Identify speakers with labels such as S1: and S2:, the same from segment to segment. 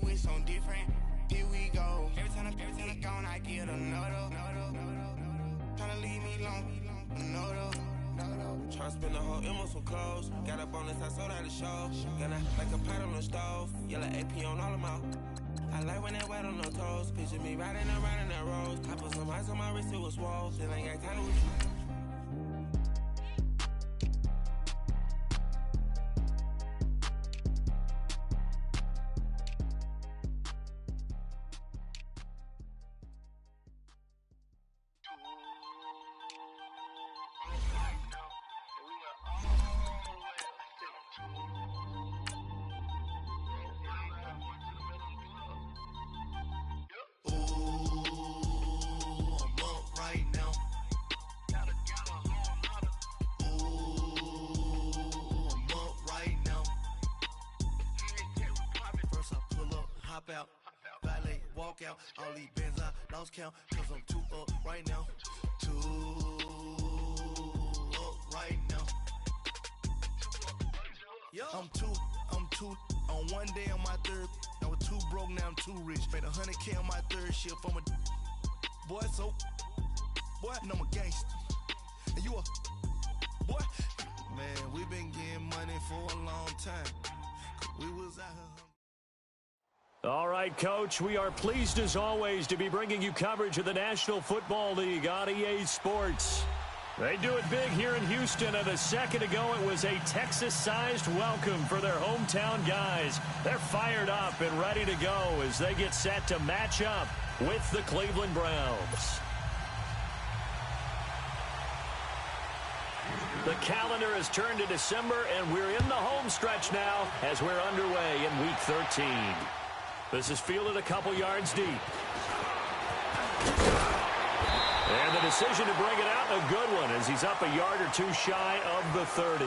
S1: switch on different. Here we go. Every time I gone, I get another. Tryna leave me alone, another. Tryna spend the whole M on some clothes. Got up on this, I sold out the show. Gonna like a pot on the stove. Yellow AP on all of my. I like when that wet on no toes. Picture me riding around in that rose. I put some ice on my wrist, it was swole. Then I got tired with you.
S2: Out, valet, walk out, all these bands I lost count, cause I'm too up right now, right now. I'm two, on one day on my third, I was too broke, now I'm too rich, made 100K on my third shift, I'm a boy, so, boy, and I'm a gangster, and you a, boy, man, we been getting money for a long time, we was out here.
S3: All right, Coach, we are pleased as always to be bringing you coverage of the National Football League on EA Sports. They do it big here in Houston, and a second ago it was a Texas-sized welcome for their hometown guys. They're fired up and ready to go as they get set to match up with the Cleveland Browns. The calendar has turned to December, and we're in the home stretch now as we're underway in Week 13. This is fielded a couple yards deep. And the decision to bring it out, a good one, as he's up a yard or two shy of the 30.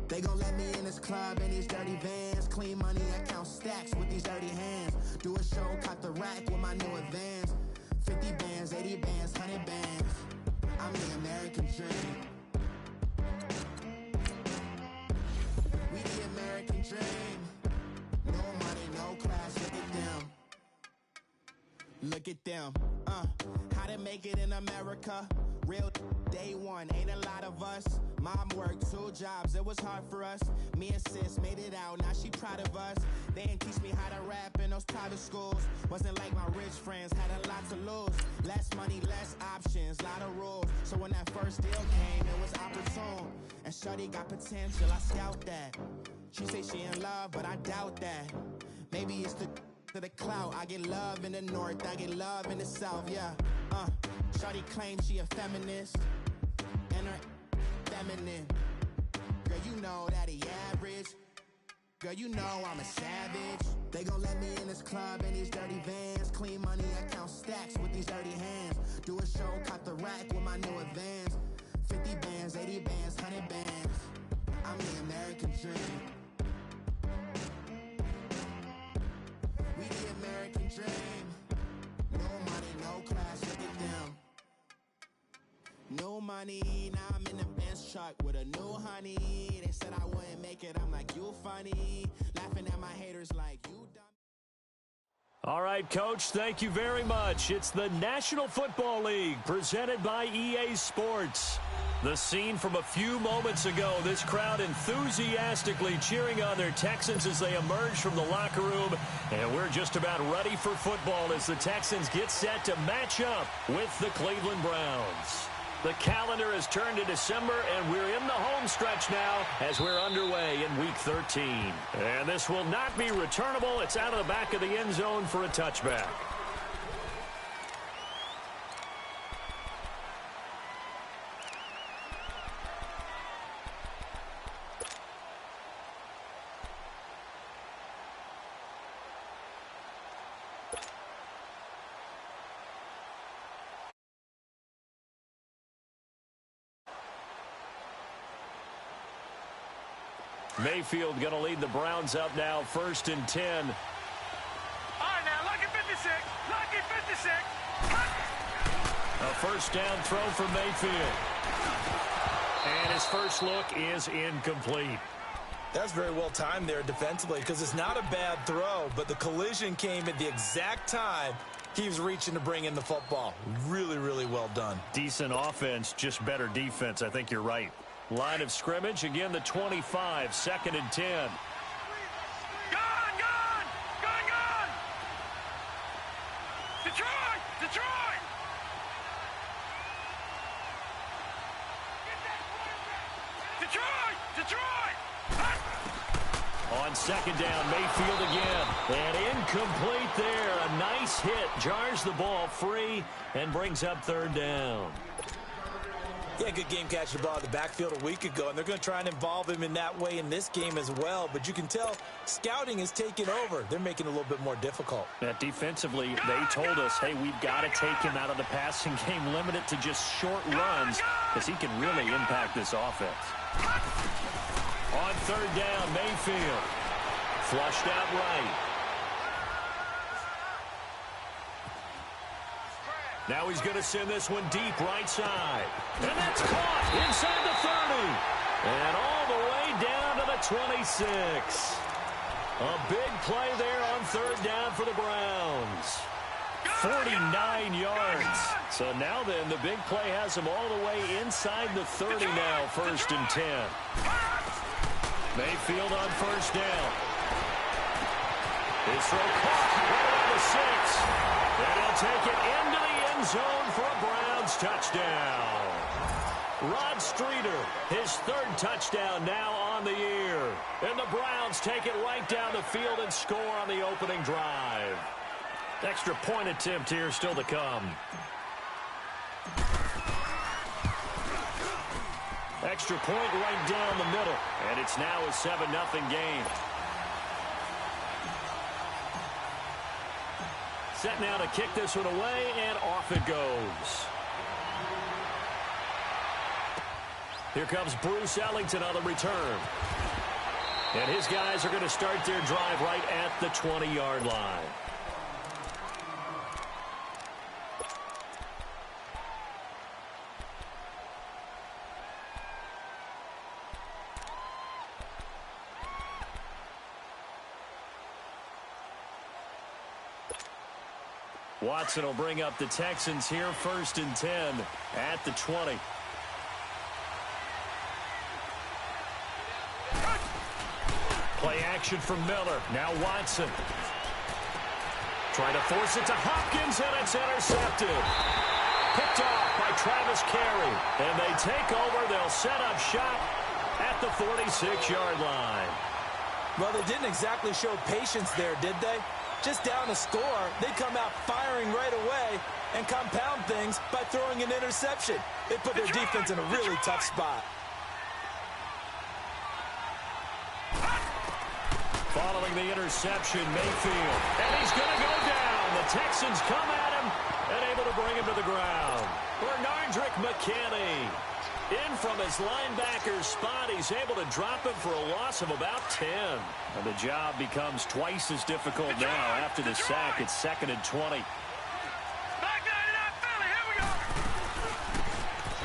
S4: They gon' let me in this club in these dirty vans. Clean money, I count stacks with these dirty hands. Do a show, caught the rack with my new advance. 50 bands, 80 bands, 100 bands. I'm the American dream. We the American dream. No money, no class, look at them. Look at them, how to make it in America. Real day one, ain't a lot of us. Mom worked 2 jobs, it was hard for us. Me and sis made it out, now she proud of us. They didn't teach me how to rap in those private schools. Wasn't like my rich friends, had a lot to lose. Less money, less options, lot of rules. So when that first deal came, it was opportune. And shorty got potential, I scout that. She say she in love, but I doubt that. Maybe it's the clout. I get love in the north, I get love in the south, yeah. Shorty claims she a feminist, and her feminine. Girl, you know that he average. Girl, you know I'm a savage. They gon' let me in this club in these dirty vans. Clean money, I count stacks with these dirty hands. Do a show, caught the rack with my new advance. 50 bands, 80 bands, 100 bands. I'm the American dream. We the American dream. No money, no class, look at them. No money, now I'm in the Benz truck with a new honey. They said I wouldn't make it, I'm like, you funny. Laughing at my haters like, you dumb.
S3: All right, Coach, thank you very much. It's the National Football League presented by EA Sports. The scene from a few moments ago, this crowd enthusiastically cheering on their Texans as they emerge from the locker room. And we're just about ready for football as the Texans get set to match up with the Cleveland Browns. The calendar has turned to December, and we're in the home stretch now as we're underway in Week 13. And this will not be returnable. It's out of the back of the end zone for a touchback. Mayfield going to lead the Browns up now, 1st and 10.
S5: All right, now, lucky 56. Lucky 56.
S3: A first down throw for Mayfield. And his first look is incomplete.
S6: That's very well timed there defensively because it's not a bad throw, but the collision came at the exact time he was reaching to bring in the football. Really, really well done.
S3: Decent offense, just better defense. I think you're right. Line of scrimmage, again, the 25, 2nd and 10.
S5: Gone! Detroit! Detroit!
S3: On 2nd down, Mayfield again. And incomplete there. A nice hit. Jars the ball free and brings up 3rd down.
S6: Yeah, good game catching the ball in the backfield a week ago, and they're going to try and involve him in that way in this game as well. But you can tell scouting is taking over. They're making it a little bit more difficult.
S3: Defensively, they told us, hey, we've got to take him out of the passing game, limit it to just short runs, because he can really impact this offense. On 3rd down, Mayfield. Flushed out right. Now he's going to send this one deep right side. And that's caught inside the 30. And all the way down to the 26. A big play there on 3rd down for the Browns. 49 yards. So now then, the big play has him all the way inside the 30 now, 1st and 10. Mayfield on 1st down. His throw caught right on the 6. And he'll take it into the end zone for a Browns touchdown. Rod Streeter, his 3rd touchdown now on the year. And the Browns take it right down the field and score on the opening drive. Extra point attempt here still to come. Extra point right down the middle. And it's now a 7-0 game. Set now to kick this one away, and off it goes. Here comes Bruce Ellington on the return. And his guys are going to start their drive right at the 20-yard line. Watson will bring up the Texans here, 1st and 10 at the 20. Play action from Miller. Now Watson. Trying to force it to Hopkins, and it's intercepted. Picked off by Travis Carey. And they take over. They'll set up shop at the 46-yard line.
S6: Well, they didn't exactly show patience there, did they? Just down a score, they come out firing right away and compound things by throwing an interception. They put their defense in a really tough spot.
S3: Following the interception, Mayfield. And he's going to go down. The Texans come at him and able to bring him to the ground. Bernardrick McKinney in from his linebacker spot. He's able to drop him for a loss of about 10. And the job becomes twice as difficult now after the sack. It's 2nd and 20.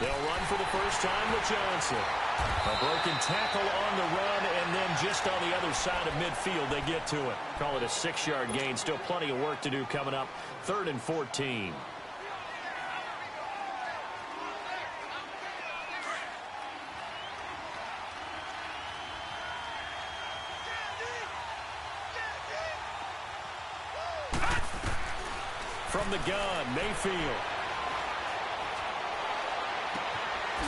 S3: They'll run for the first time with Johnson. A broken tackle on the run, and then just on the other side of midfield, they get to it. Call it a 6-yard gain. Still plenty of work to do coming up. 3rd and 14. From the gun, Mayfield.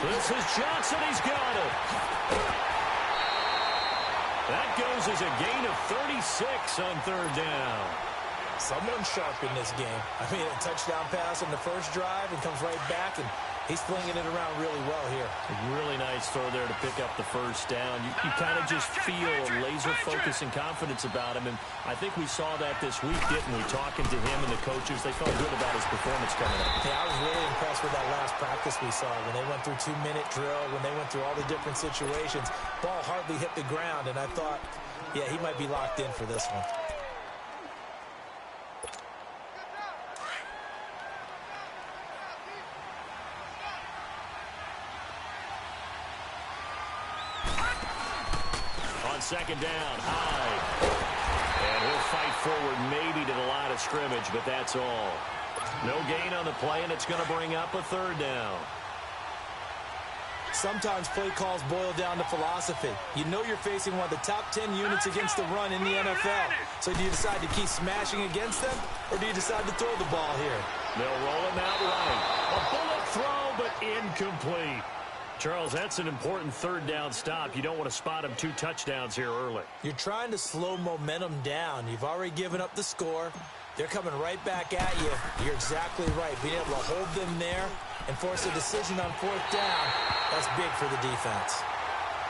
S3: This is Johnson. He's got it. That goes as a gain of 36 on 3rd down.
S6: Someone sharp in this game. I mean, a touchdown pass on the first drive and comes right back, and he's flinging it around really well here.
S3: A really nice throw there to pick up the first down. You kind of just feel a laser focus and confidence about him, and I think we saw that this week, didn't we? Talking to him and the coaches, they felt good about his performance coming up.
S6: Yeah, I was really impressed with that last practice we saw when they went through 2-minute drill, when they went through all the different situations. Ball hardly hit the ground, and I thought, yeah, he might be locked in for this one.
S3: On second down, high. And he'll fight forward maybe to the line of scrimmage, but that's all. No gain on the play, and it's going to bring up a third down.
S6: Sometimes play calls boil down to philosophy. You know you're facing one of the top 10 units against the run in the NFL. So do you decide to keep smashing against them, or do you decide to throw the ball here?
S3: They'll roll him out right. A bullet throw, but incomplete. Charles, that's an important third down stop. You don't want to spot him 2 touchdowns here early.
S6: You're trying to slow momentum down. You've already given up the score. They're coming right back at you. You're exactly right. Being able to hold them there and force a decision on 4th down, that's big for the defense.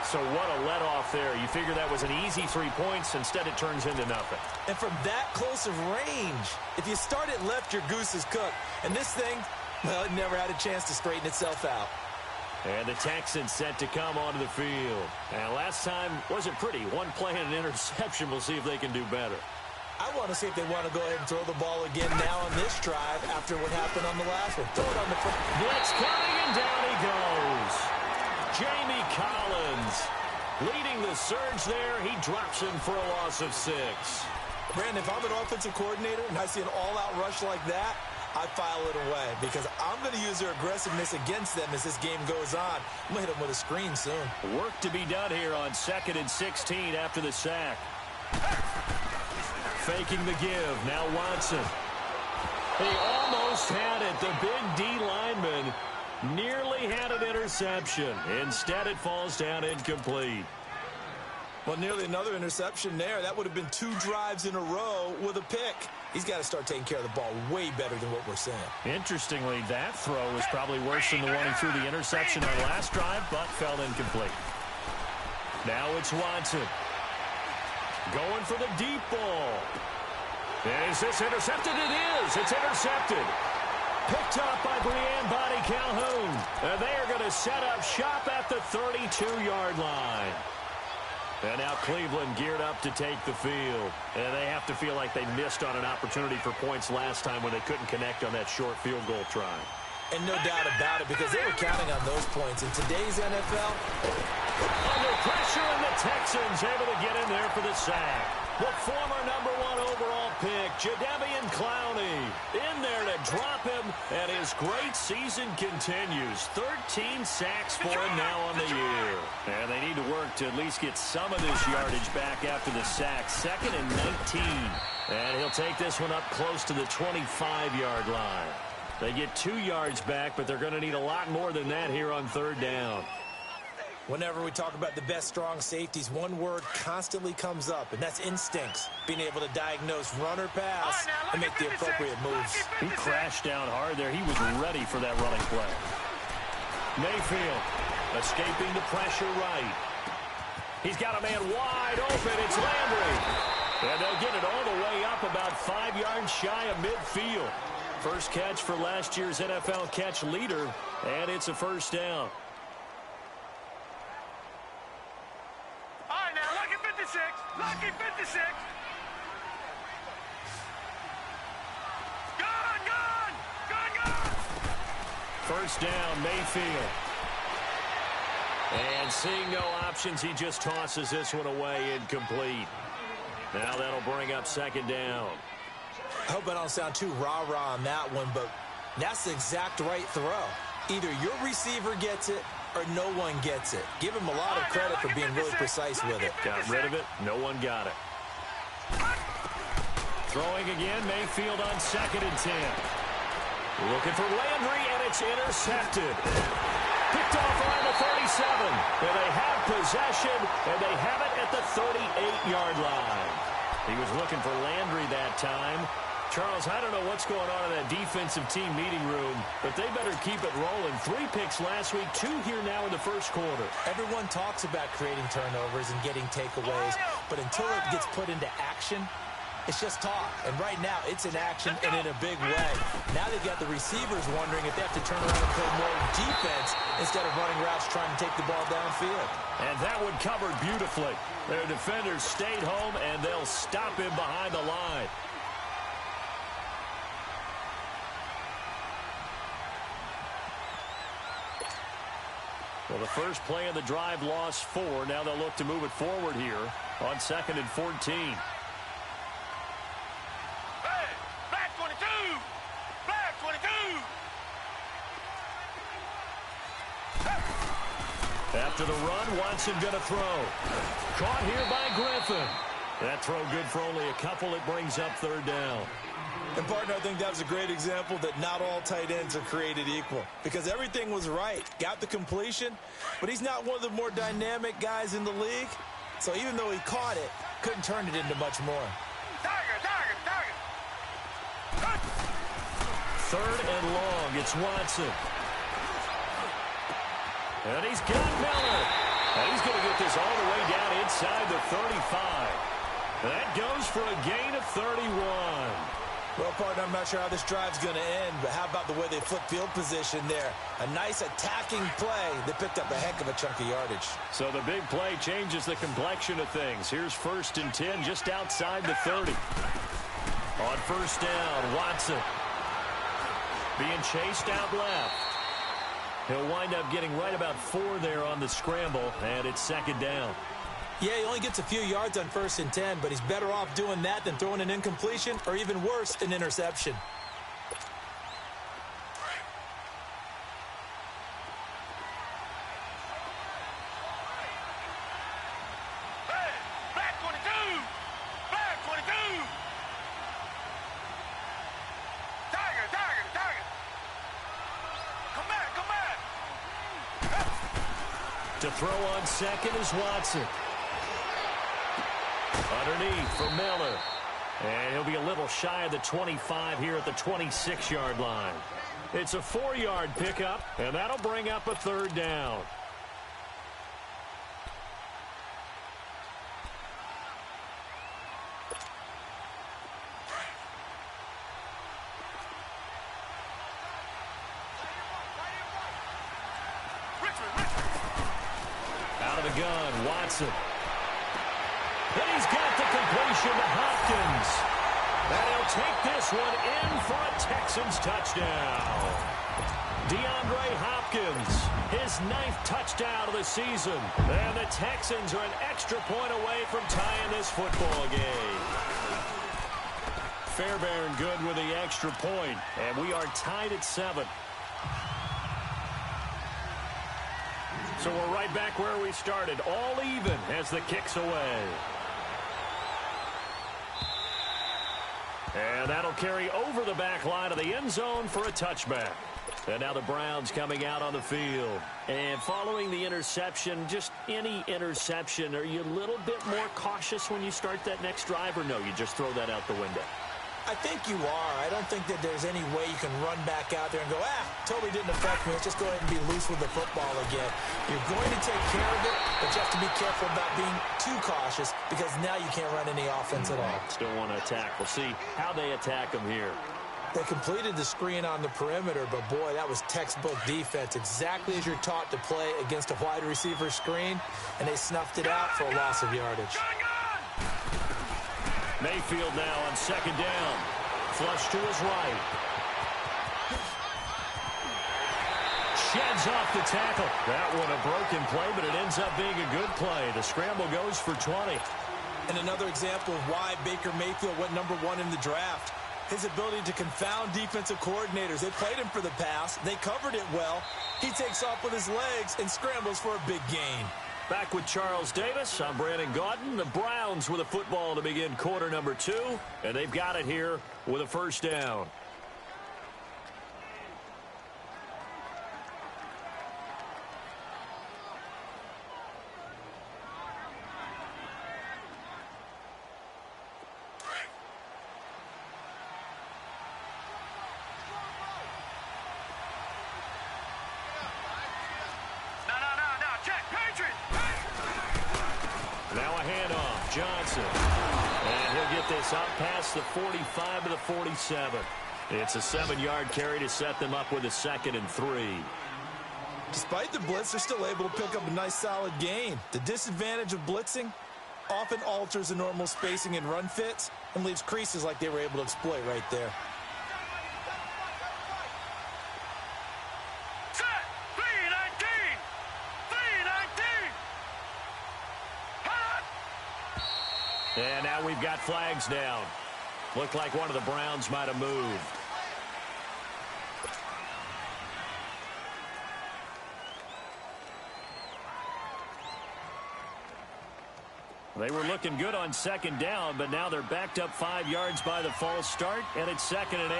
S3: So what a let-off there. You figure that was an easy 3 points. Instead, it turns into nothing.
S6: And from that close of range, if you start it left, your goose is cooked. And this thing, well, it never had a chance to straighten itself out.
S3: And the Texans set to come onto the field. And last time wasn't pretty. One play and an interception. We'll see if they can do better.
S6: I want to see if they want to go ahead and throw the ball again now on this drive after what happened on the last one. Throw it on the front.
S3: Blitz coming, and down he goes. Jamie Collins leading the surge there. He drops him for a loss of 6.
S6: Brandon, if I'm an offensive coordinator and I see an all-out rush like that, I file it away because I'm going to use their aggressiveness against them as this game goes on. I'm going to hit them with a screen soon.
S3: Work to be done here on 2nd and 16 after the sack. Faking the give. Now Watson. He almost had it. The big D lineman nearly had an interception. Instead, it falls down incomplete.
S6: Well, nearly another interception there. That would have been 2 drives in a row with a pick. He's got to start taking care of the ball way better than what we're seeing.
S3: Interestingly, that throw was probably worse than the one he threw the interception on last drive, but fell incomplete. Now it's Watson. Going for the deep ball. Is this intercepted? It is. It's intercepted. Picked up by Brianne Body Calhoun. And they are going to set up shop at the 32-yard line. And now Cleveland geared up to take the field. And they have to feel like they missed on an opportunity for points last time when they couldn't connect on that short field goal try.
S6: And no doubt about it, because they were counting on those points. In today's NFL,
S3: under pressure, and the Texans able to get in there for the sack. The former #1 overall pick, Jadeveon Clowney, in there to drop him, and his great season continues. 13 sacks for him now on the year. And they need to work to at least get some of this yardage back after the sack. 2nd and 19. And he'll take this one up close to the 25-yard line. They get 2 yards back, but they're going to need a lot more than that here on 3rd down.
S6: Whenever we talk about the best strong safeties, one word constantly comes up, and that's instincts. Being able to diagnose run or pass and make the appropriate moves.
S3: He crashed down hard there. He was ready for that running play. Mayfield escaping the pressure right. He's got a man wide open. It's Landry. And they'll get it all the way up about 5 yards shy of midfield. First catch for last year's NFL catch leader, and it's a first down.
S5: All right, now, lucky 56. Lucky 56. Gone.
S3: First down, Mayfield. And seeing no options, he just tosses this one away, incomplete. Now that'll bring up 2nd down.
S6: I hope I don't sound too rah-rah on that one, but that's the exact right throw. Either your receiver gets it or no one gets it. Give him a lot of credit for being really precise with it.
S3: Got rid of it. No one got it. Throwing again, Mayfield on 2nd and 10. Looking for Landry, and it's intercepted. Picked off around the 37. And they have possession, and they have it at the 38-yard line. He was looking for Landry that time. Charles, I don't know what's going on in that defensive team meeting room, but they better keep it rolling. 3 picks last week, 2 here now in the first quarter.
S6: Everyone talks about creating turnovers and getting takeaways, but until it gets put into action, it's just talk. And right now, it's in action and in a big way. Now they've got the receivers wondering if they have to turn around and play more defense instead of running routes trying to take the ball downfield.
S3: And that one covered beautifully. Their defenders stayed home, and they'll stop him behind the line. Well, the first play of the drive lost 4. Now they'll look to move it forward here on 2nd and 14.
S5: Hey, black 22! Black 22!
S3: After the run, Watson going to throw. Caught here by Griffin. That throw good for only a couple. It brings up 3rd down.
S6: And, partner, I think that was a great example that not all tight ends are created equal because everything was right. Got the completion, but he's not one of the more dynamic guys in the league. So even though he caught it, couldn't turn it into much more.
S5: Tiger!
S3: 3rd and long. It's Watson. And he's got Miller. And he's going to get this all the way down inside the 35. That goes for a gain of 31.
S6: Well, partner, I'm not sure how this drive's going to end, but how about the way they flip field position there? A nice attacking play. They picked up a heck of a chunk of yardage.
S3: So the big play changes the complexion of things. Here's 1st and 10 just outside the 30. On 1st down, Watson being chased out left. He'll wind up getting right about 4 there on the scramble, and it's 2nd down.
S6: Yeah, he only gets a few yards on 1st and 10, but he's better off doing that than throwing an incompletion or even worse, an interception.
S5: Hey, black 22! Black 22! Tiger! Come back!
S3: To throw on 2nd is Watson. Underneath for Miller. And he'll be a little shy of the 25 here at the 26-yard line. It's a 4-yard pickup, and that'll bring up a 3rd down. Out of the gun, Watson. And he's got the completion to Hopkins. And he'll take this one in for a Texans touchdown. DeAndre Hopkins, his 9th touchdown of the season. And the Texans are an extra point away from tying this football game. Fairbairn good with the extra point. And we are tied at 7. So we're right back where we started. All even as the kick's away. And that'll carry over the back line of the end zone for a touchback. And now the Browns coming out on the field. And following the interception, just any interception, are you a little bit more cautious when you start that next drive, or no, you just throw that out the window?
S6: I think you are. I don't think that there's any way you can run back out there and go, totally didn't affect me. Let's just go ahead and be loose with the football again. You're going to take care of it, but you have to be careful about being too cautious because now you can't run any offense at all.
S3: Still want to attack. We'll see how they attack them here.
S6: They completed the screen on the perimeter, but boy, that was textbook defense, exactly as you're taught to play against a wide receiver screen, and they snuffed it out for a loss of yardage.
S3: Mayfield now on 2nd down. Flush to his right. Sheds off the tackle. That one a broken play, but it ends up being a good play. The scramble goes for 20.
S6: And another example of why Baker Mayfield went #1 in the draft. His ability to confound defensive coordinators. They played him for the pass. They covered it well. He takes off with his legs and scrambles for a big gain.
S3: Back with Charles Davis, I'm Brandon Gaudin. The Browns with a football to begin quarter number 2, and they've got it here with a 1st down. Johnson. And he'll get this up past the 45 to the 47. It's a 7-yard carry to set them up with a 2nd and 3.
S6: Despite the blitz, they're still able to pick up a nice solid gain. The disadvantage of blitzing often alters the normal spacing and run fits and leaves creases like they were able to exploit right there.
S5: Set! 319! 319!
S3: And now we've got flags down. Looked like one of the Browns might have moved. They were looking good on 2nd down, but now they're backed up 5 yards by the false start, and it's 2nd and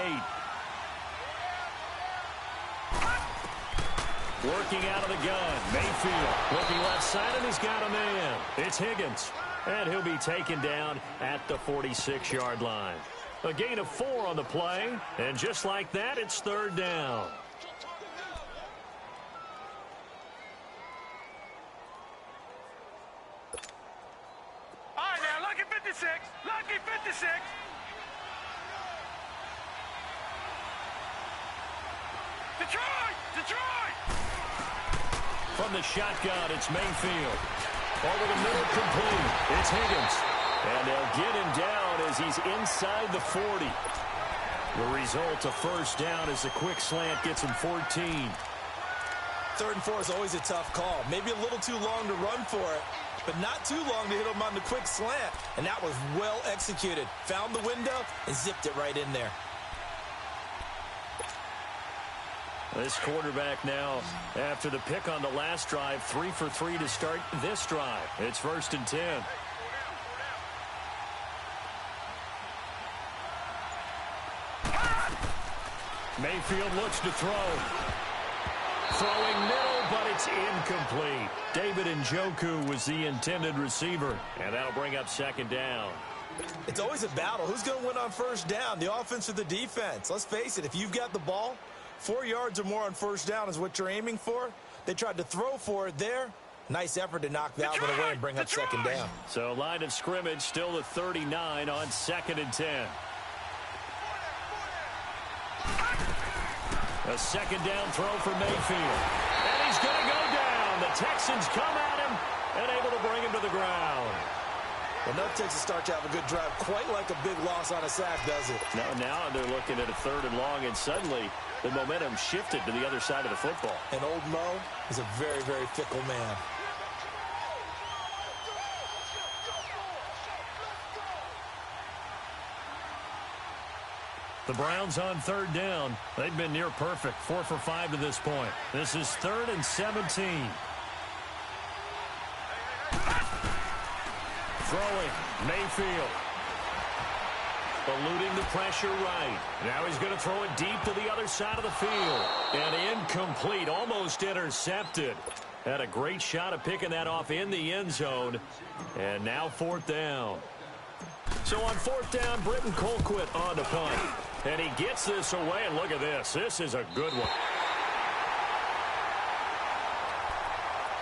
S3: 8. Working out of the gun. Mayfield looking left side, and he's got a man. It's Higgins. And he'll be taken down at the 46-yard line. A gain of 4 on the play. And just like that, it's 3rd down.
S5: All right, now, lucky 56. Lucky 56. Detroit! Detroit!
S3: From the shotgun, it's Mayfield. Over the middle, complete. It's Higgins. And they'll get him down as he's inside the 40. The result, a 1st down as a quick slant gets him 14.
S6: 3rd and 4 is always a tough call. Maybe a little too long to run for it, but not too long to hit him on the quick slant. And that was well executed. Found the window and zipped it right in there.
S3: This quarterback now, after the pick on the last drive, 3 for 3 to start this drive. It's 1st and 10. Mayfield looks to throw. Throwing middle, but it's incomplete. David Njoku was the intended receiver, and that'll bring up 2nd down.
S6: It's always a battle. Who's going to win on 1st down, the offense or the defense? Let's face it, if you've got the ball, 4 yards or more on 1st down is what you're aiming for. They tried to throw for it there. Nice effort to knock that one away and bring up 2nd down.
S3: So line of scrimmage still the 39 on 2nd and 10. A 2nd down throw for Mayfield. And he's going to go down. The Texans come at him and able to bring him to the ground.
S6: Enough takes a start to have a good drive. Quite like a big loss on a sack, does it?
S3: Now they're looking at a 3rd and long, and suddenly the momentum shifted to the other side of the football.
S6: And old Mo is a very, very fickle man.
S3: The Browns on 3rd down. They've been near perfect, 4 for 5 to this point. This is 3rd and 17. Throwing, Mayfield. Eluding the pressure right. Now he's going to throw it deep to the other side of the field. And incomplete, almost intercepted. Had a great shot of picking that off in the end zone. And now 4th down. So on 4th down, Britton Colquitt on the punt. And he gets this away, and look at this. This is a good one.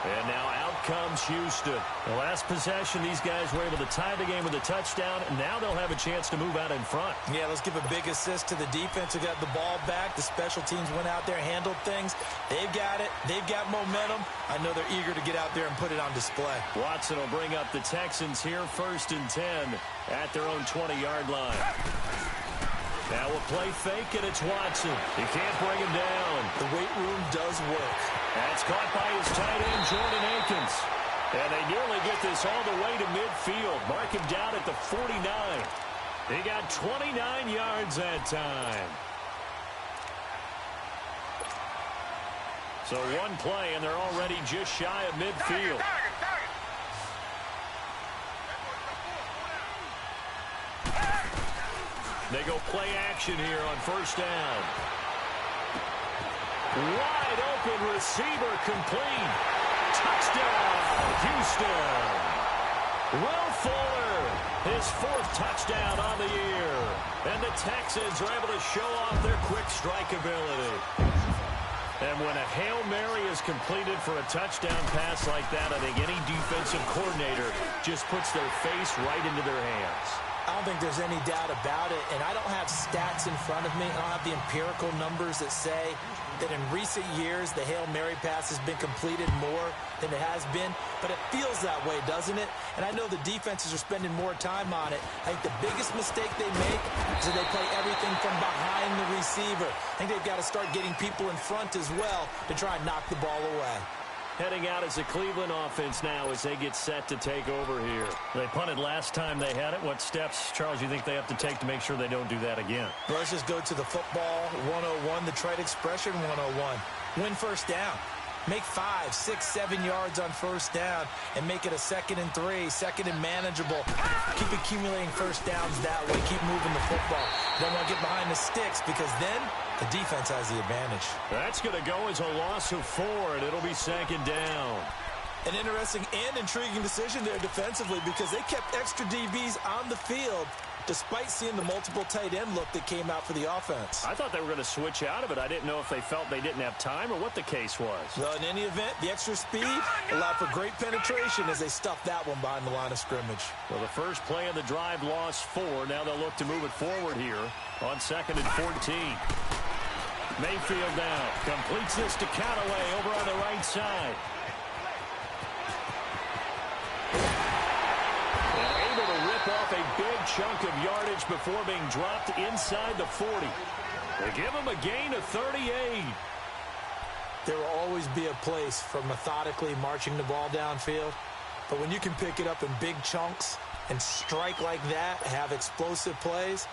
S3: And now out comes Houston. The last possession, these guys were able to tie the game with a touchdown. And now they'll have a chance to move out in front.
S6: Yeah, let's give a big assist to the defense who got the ball back. The special teams went out there, handled things. They've got it. They've got momentum. I know they're eager to get out there and put it on display.
S3: Watson will bring up the Texans here, 1st and 10 at their own 20-yard line. Now a play fake, and it's Watson. He can't bring him down.
S6: The weight room does work.
S3: That's caught by his tight end, Jordan Akins. And they nearly get this all the way to midfield. Mark him down at the 49. He got 29 yards that time. So one play, and they're already just shy of midfield. They go play action here on 1st down. Wide open receiver complete. Touchdown, Houston. Will Fuller, his 4th touchdown on the year. And the Texans are able to show off their quick strike ability. And when a Hail Mary is completed for a touchdown pass like that, I think any defensive coordinator just puts their face right into their hands.
S6: I don't think there's any doubt about it, and I don't have stats in front of me. I don't have the empirical numbers that say that in recent years the Hail Mary pass has been completed more than it has been, but it feels that way, doesn't it? And I know the defenses are spending more time on it. I think the biggest mistake they make is that they play everything from behind the receiver. I think they've got to start getting people in front as well to try and knock the ball away.
S3: Heading out as the Cleveland offense now as they get set to take over here. They punted last time they had it. What steps, Charles, you think they have to take to make sure they don't do that again?
S6: Well, let's just go to the football 101, the trade expression 101. Win first down. Make 5, 6, 7 yards on first down and make it a 2nd and 3, 2nd and manageable. Keep accumulating first downs that way. Keep moving the football. You don't want to get behind the sticks because then the defense has the advantage.
S3: That's going to go as a loss of 4, and it'll be 2nd down.
S6: An interesting and intriguing decision there defensively because they kept extra DBs on the field despite seeing the multiple tight end look that came out for the offense.
S3: I thought they were going to switch out of it. I didn't know if they felt they didn't have time or what the case was.
S6: Well, in any event, the extra speed allowed for great penetration as they stuffed that one behind the line of scrimmage.
S3: Well, the first play of the drive lost 4. Now they'll look to move it forward here on 2nd and 14. Mayfield now completes this to Callaway over on the right side. And able to rip off a big chunk of yardage before being dropped inside the 40. They give him a gain of 38.
S6: There will always be a place for methodically marching the ball downfield. But when you can pick it up in big chunks and strike like that, have explosive plays,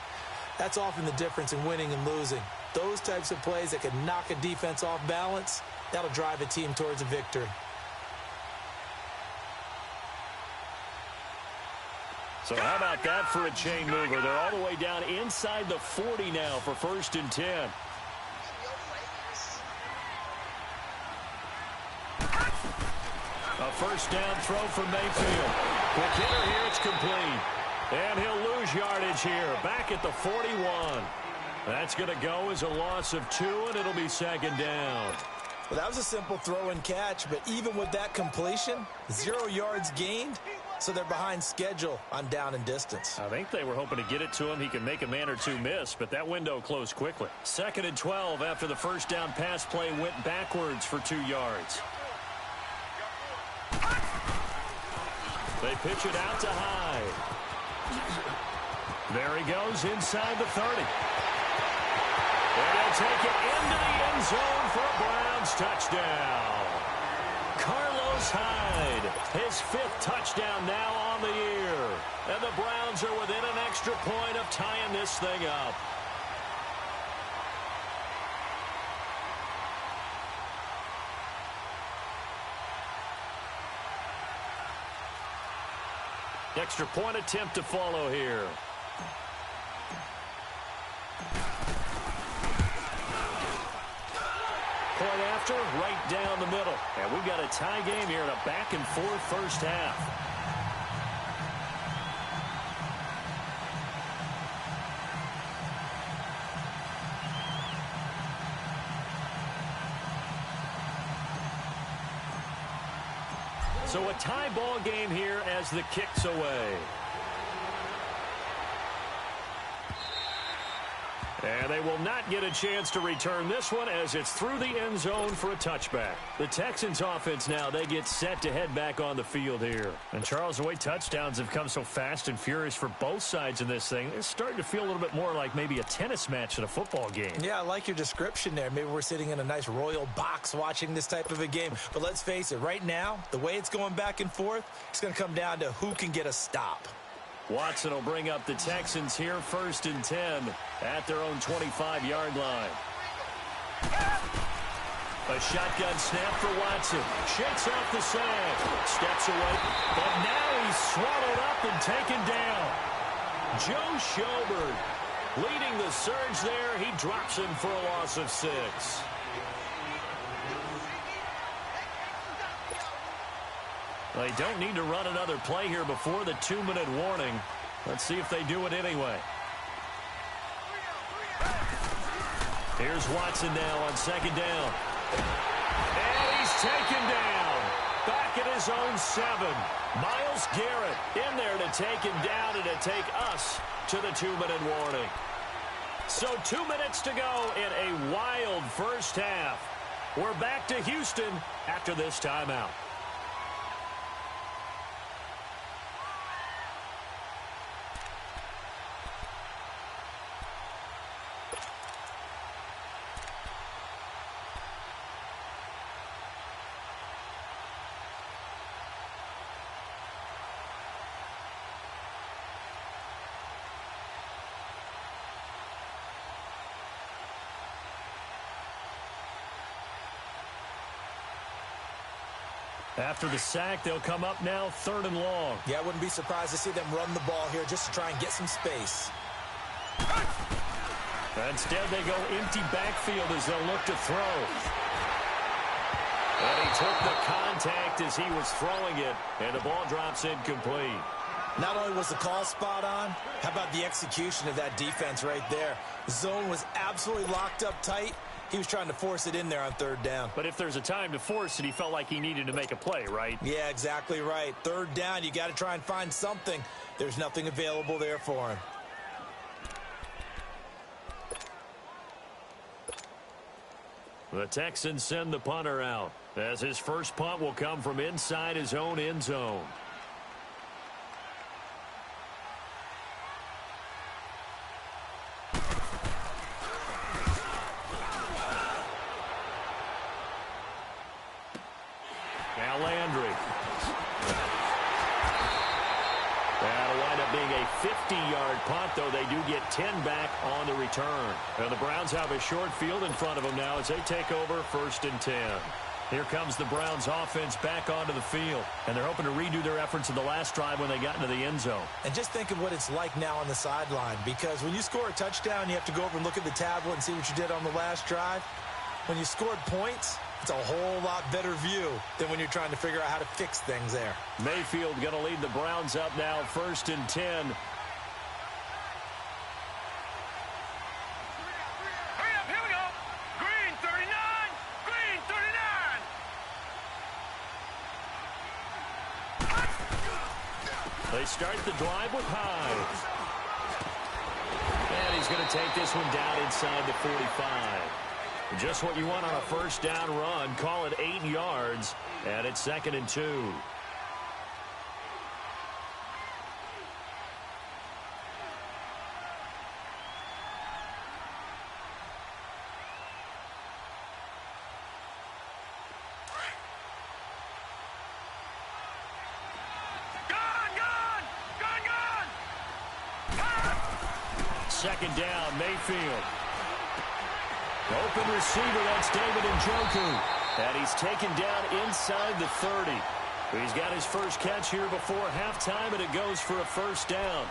S6: that's often the difference in winning and losing. Those types of plays that can knock a defense off balance, that'll drive a team towards a victory.
S3: So how about that for a chain mover? They're all the way down inside the 40 now for 1st and 10. A first down throw for Mayfield. Quick hitter here, it's complete. And he'll lose yardage here, back at the 41. That's going to go as a loss of 2, and it'll be 2nd down.
S6: Well, that was a simple throw and catch, but even with that completion, 0 yards gained, so they're behind schedule on down and distance.
S3: I think they were hoping to get it to him. He could make a man or two miss, but that window closed quickly. 2nd and 12 after the first down pass play went backwards for 2 yards. They pitch it out to Hyde. There he goes inside the 30. And he'll take it into the end zone for a Browns touchdown. Carlos Hyde, his 5th touchdown now on the year. And the Browns are within an extra point of tying this thing up. Extra point attempt to follow here. Point after, right down the middle. And we've got a tie game here in a back-and-forth first half. So a tie ball game here as the kick's away. And they will not get a chance to return this one as it's through the end zone for a touchback. The Texans offense now, they get set to head back on the field here. And Charles, the way touchdowns have come so fast and furious for both sides in this thing, it's starting to feel a little bit more like maybe a tennis match than a football game.
S6: Yeah, I like your description there. Maybe we're sitting in a nice royal box watching this type of a game. But let's face it, right now, the way it's going back and forth, it's going to come down to who can get a stop.
S3: Watson will bring up the Texans here 1st and 10 at their own 25-yard line. A shotgun snap for Watson. Shakes off the sack. Steps away. But now he's swallowed up and taken down. Joe Schobert leading the surge there. He drops him for a loss of 6. They don't need to run another play here before the 2-minute warning. Let's see if they do it anyway. Here's Watson now on 2nd down. And he's taken down. Back at his own 7. Myles Garrett in there to take him down and to take us to the 2-minute warning. So 2 minutes to go in a wild first half. We're back to Houston after this timeout. After the sack, they'll come up now 3rd and long.
S6: Yeah, I wouldn't be surprised to see them run the ball here just to try and get some space.
S3: Instead, they go empty backfield as they'll look to throw. And he took the contact as he was throwing it, and the ball drops incomplete.
S6: Not only was the call spot on, how about the execution of that defense right there? The zone was absolutely locked up tight. He was trying to force it in there on 3rd down.
S3: But if there's a time to force it, he felt like he needed to make a play, right?
S6: Yeah, exactly right. 3rd down, you got to try and find something. There's nothing available there for him.
S3: The Texans send the punter out, as his first punt will come from inside his own end zone. Now Landry. That'll wind up being a 50-yard punt, though they do get 10 back on the return. And the Browns have a short field in front of them now as they take over 1st and 10. Here comes the Browns offense back onto the field, and they're hoping to redo their efforts in the last drive when they got into the end zone.
S6: And just think of what it's like now on the sideline, because when you score a touchdown, you have to go over and look at the tablet and see what you did on the last drive. When you scored points, it's a whole lot better view than when you're trying to figure out how to fix things there.
S3: Mayfield going to lead the Browns up now 1st and 10.
S5: Hurry up, here we go. Green 39, green 39.
S3: They start the drive with Hyde. And he's going to take this one down inside the 45. Just what you want on a first down run. Call it 8 yards, and it's 2nd and 2. Gone,
S5: Gone! Gone!
S3: 2nd down, Mayfield. Open receiver, that's David Njoku. And he's taken down inside the 30. He's got his first catch here before halftime, and it goes for a first down.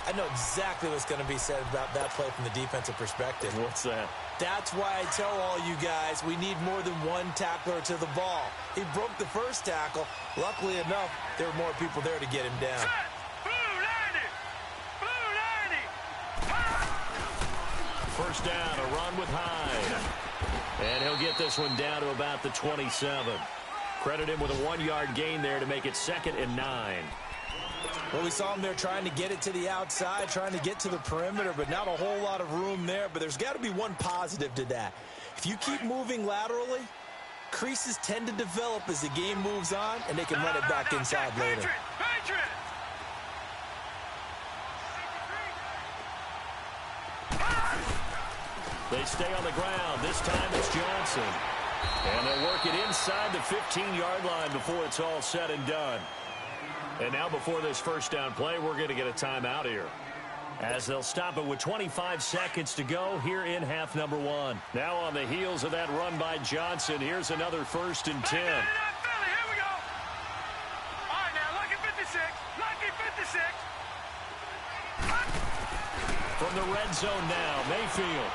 S6: I know exactly what's going to be said about that play from the defensive perspective.
S3: What's that?
S6: That's why I tell all you guys we need more than one tackler to the ball. He broke the first tackle. Luckily enough, there were more people there to get him down.
S3: First down, a run with Hyde. And he'll get this one down to about the 27. Credit him with a 1-yard gain there to make it 2nd and 9.
S6: Well, we saw him there trying to get it to the outside, trying to get to the perimeter, but not a whole lot of room there. But there's got to be one positive to that. If you keep moving laterally, creases tend to develop as the game moves on, and they can run it back inside later.
S3: They stay on the ground. This time it's Johnson. And they'll work it inside the 15-yard line before it's all said and done. And now before this first down play, we're going to get a timeout here, as they'll stop it with 25 seconds to go here in half number 1. Now on the heels of that run by Johnson, here's another 1st and 10.
S5: Here we go. All right, now, lucky 56. Lucky 56.
S3: From the red zone now, Mayfield.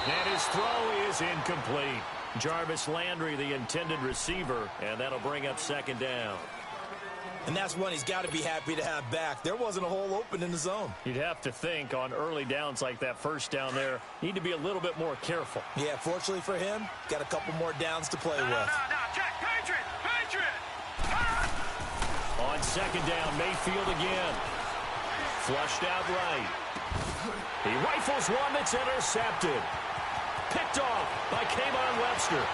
S3: And his throw is incomplete. Jarvis Landry, the intended receiver, and that'll bring up 2nd down.
S6: And that's one he's got to be happy to have back. There wasn't a hole open in the zone.
S3: You'd have to think on early downs like that first down there, need to be a little bit more careful.
S6: Yeah, fortunately for him, got a couple more downs to play with.
S5: No, check, Patriot!
S3: On second down, Mayfield again. Flushed out right. He rifles one that's intercepted. Picked off by K'Von Webster.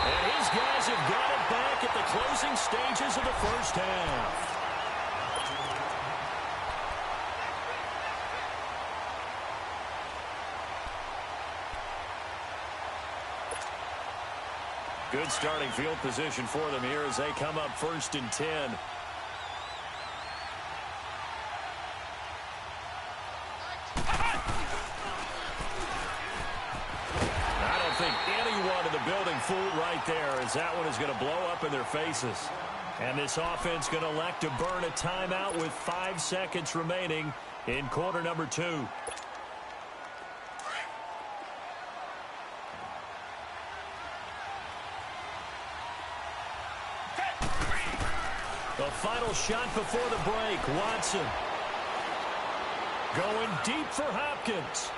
S3: And his guys have got it back at the closing stages of the first half. Good starting field position for them here as they come up 1st and 10. I don't think anyone in the building fooled right there, as that one is going to blow up in their faces. And this offense going to elect to burn a timeout with 5 seconds remaining in quarter number 2. The final shot before the break. Watson going deep for Hopkins.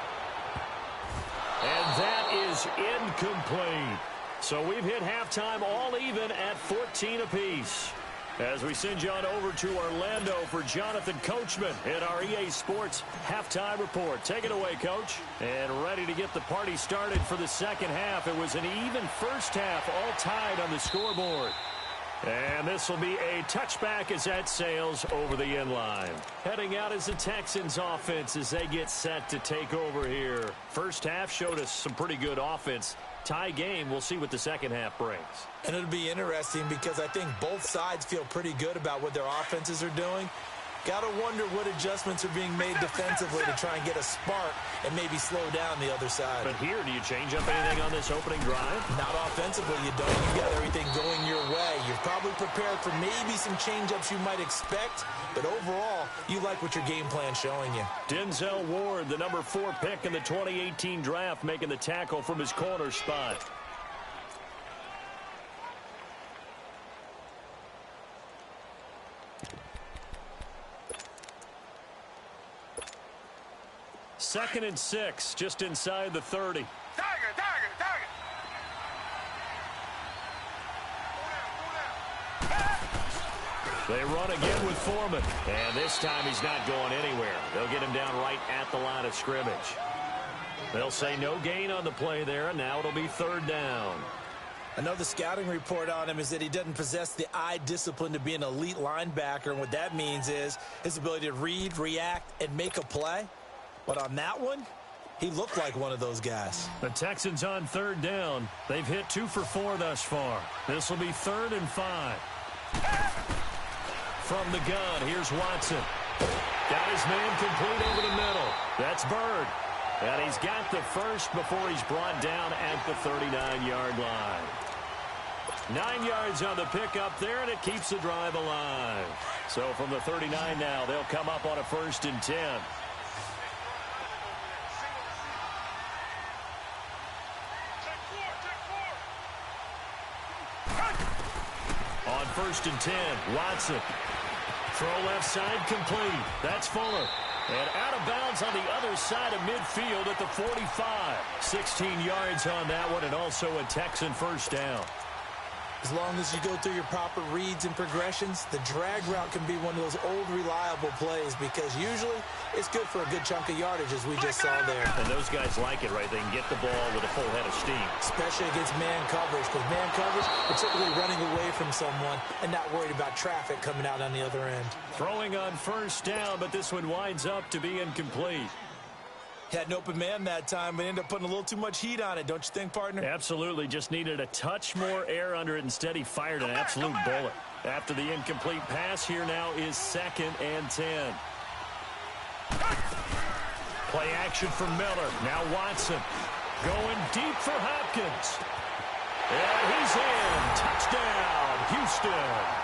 S3: And that is incomplete. So we've hit halftime all even at 14 apiece. As we send you on over to Orlando for Jonathan Coachman in our EA Sports Halftime Report. Take it away, Coach. And ready to get the party started for the second half. It was an even first half, all tied on the scoreboard. And this will be a touchback as that sails over the end line. Heading out is the Texans offense as they get set to take over here. First half showed us some pretty good offense. Tie game, we'll see what the second half brings.
S6: And it'll be interesting because I think both sides feel pretty good about what their offenses are doing. Got to wonder what adjustments are being made defensively to try and get a spark and maybe slow down the other side.
S3: But here, do you change up anything on this opening drive?
S6: Not offensively, you don't. You got everything going your way. You're probably prepared for maybe some change-ups you might expect, but overall, you like what your game plan's showing you.
S3: Denzel Ward, the number 4 pick in the 2018 draft, making the tackle from his corner spot. Second and 6, just inside the 30.
S5: Tiger!
S3: They run again with Foreman. And this time he's not going anywhere. They'll get him down right at the line of scrimmage. They'll say no gain on the play there, and now it'll be 3rd down.
S6: I know the scouting report on him is that he doesn't possess the eye discipline to be an elite linebacker, and what that means is his ability to read, react, and make a play. But on that one, he looked like one of those guys.
S3: The Texans on 3rd down. They've hit 2 for 4 thus far. This will be 3rd and 5. From the gun, here's Watson. Got his man complete over the middle. That's Bird. And he's got the first before he's brought down at the 39-yard line. 9 yards on the pickup there, and it keeps the drive alive. So from the 39 now, they'll come up on a 1st and 10. On 1st and 10, Watson. Throw left side complete. That's Fuller. And out of bounds on the other side of midfield at the 45. 16 yards on that one, and also a Texan first down.
S6: As long as you go through your proper reads and progressions, the drag route can be one of those old reliable plays because usually it's good for a good chunk of yardage, as we just saw there.
S3: And those guys like it, right? They can get the ball with a full head of steam.
S6: Especially against man coverage, because man coverage, you're typically running away from someone and not worried about traffic coming out on the other end.
S3: Throwing on 1st down, but this one winds up to be incomplete.
S6: Had an open man that time, but ended up putting a little too much heat on it, don't you think, partner?
S3: Absolutely. Just needed a touch more air under it. Instead, he fired an absolute bullet. After the incomplete pass, here now is 2nd and 10. Play action for Miller. Now Watson going deep for Hopkins. And he's in. Touchdown, Houston.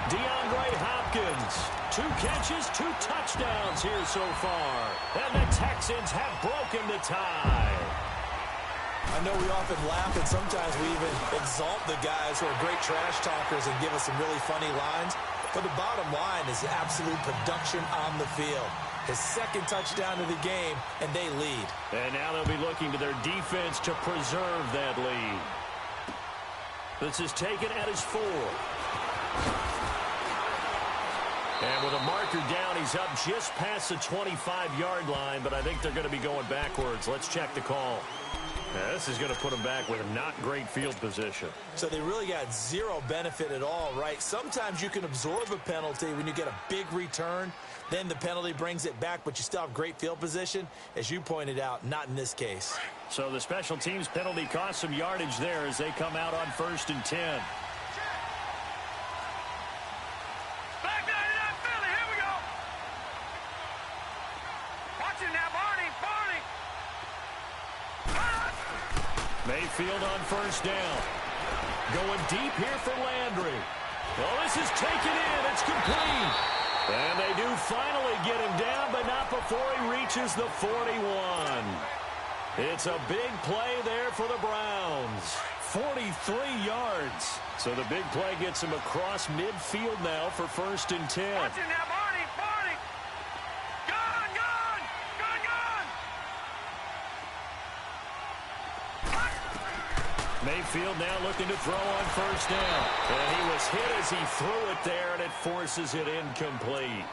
S3: DeAndre Hopkins, 2 catches, 2 touchdowns here so far. And the Texans have broken the tie.
S6: I know we often laugh, and sometimes we even exalt the guys who are great trash talkers and give us some really funny lines. But the bottom line is absolute production on the field. His second touchdown of the game, and they lead.
S3: And now they'll be looking to their defense to preserve that lead. This is taken at his 4. And with a marker down, he's up just past the 25-yard line, but I think they're going to be going backwards. Let's check the call. Now, this is going to put them back with a not great field position.
S6: So they really got zero benefit at all, right? Sometimes you can absorb a penalty when you get a big return. Then the penalty brings it back, but you still have great field position. As you pointed out, not in this case.
S3: So the special teams penalty cost some yardage there as they come out on 1st and 10. Mayfield on 1st down. Going deep here for Landry. Well, this is taken in. It's complete. And they do finally get him down, but not before he reaches the 41. It's a big play there for the Browns. 43 yards. So the big play gets him across midfield now for 1st and 10. Mayfield now looking to throw on 1st down. And he was hit as he threw it there, and it forces it incomplete.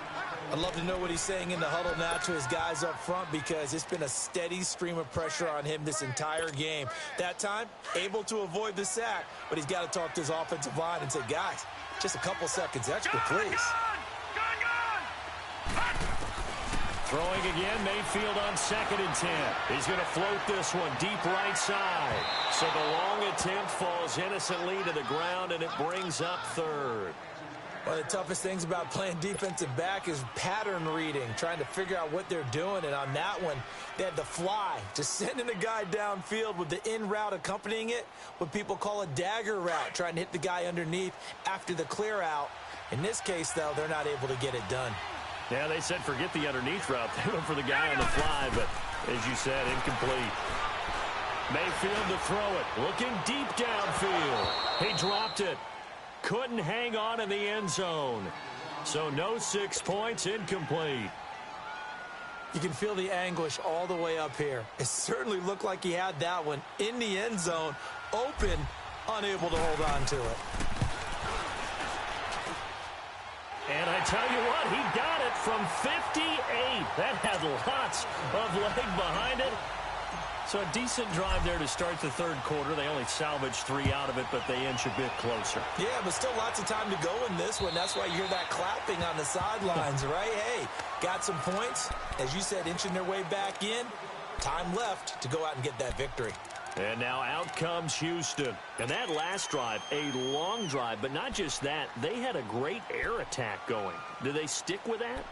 S6: I'd love to know what he's saying in the huddle now to his guys up front, because it's been a steady stream of pressure on him this entire game. That time, able to avoid the sack, but he's got to talk to his offensive line and say, guys, just a couple seconds extra, please.
S3: Throwing again, Mayfield on 2nd and 10. He's going to float this one deep right side. So the long attempt falls innocently to the ground, and it brings up 3rd.
S6: One of the toughest things about playing defensive back is pattern reading, trying to figure out what they're doing. And on that one, they had the fly, just sending a guy downfield with the in route accompanying it, what people call a dagger route, trying to hit the guy underneath after the clear out. In this case, though, they're not able to get it done.
S3: Yeah, they said forget the underneath route. They went for the guy on the fly, but as you said, incomplete. Mayfield to throw it. Looking deep downfield. He dropped it. Couldn't hang on in the end zone. So no 6 points, incomplete.
S6: You can feel the anguish all the way up here. It certainly looked like he had that one in the end zone, open, unable to hold on to it.
S3: And I tell you what, he got it from 58. That had lots of leg behind it. So a decent drive there to start the 3rd quarter. They only salvaged 3 out of it, but they inch a bit closer.
S6: Yeah, but still lots of time to go in this one. That's why you hear that clapping on the sidelines, right? Hey, got some points. As you said, inching their way back in. Time left to go out and get that victory.
S3: And now out comes Houston. And that last drive, a long drive, but not just that. They had a great air attack going. Do they stick with that?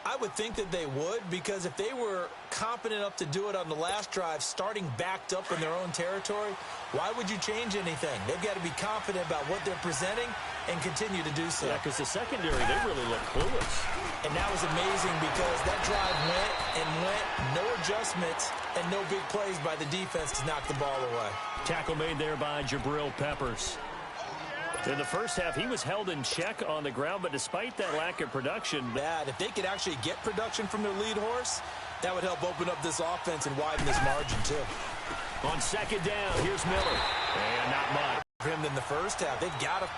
S6: I would think that they would, because if they were competent enough to do it on the last drive, starting backed up in their own territory, why would you change anything? They've got to be confident about what they're presenting and continue to do so.
S3: Yeah, because the secondary, they really look clueless.
S6: And that was amazing, because that drive went and went, no adjustments, and no big plays by the defense to knock the ball away.
S3: Tackle made there by Jabril Peppers. In the first half, he was held in check on the ground, but despite that lack of production,
S6: if they could actually get production from their lead horse, that would help open up this offense and widen this margin, too.
S3: On 2nd down, here's Miller. And not much.
S6: For him in the first half, they've got to...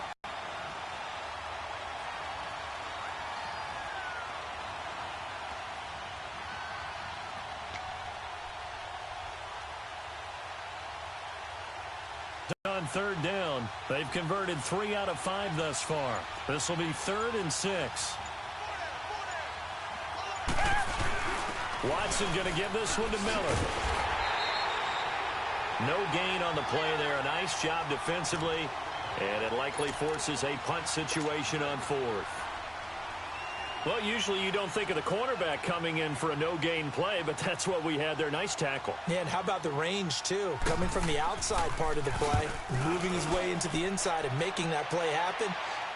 S3: On 3rd down, they've converted 3 out of 5 thus far. This will be 3rd and 6. Watson going to give this one to Miller. No gain on the play there. A nice job defensively, and it likely forces a punt situation on 4th. Well, usually you don't think of the cornerback coming in for a no-gain play, but that's what we had there. Nice tackle.
S6: Yeah, and how about the range, too? Coming from the outside part of the play, moving his way into the inside and making that play happen.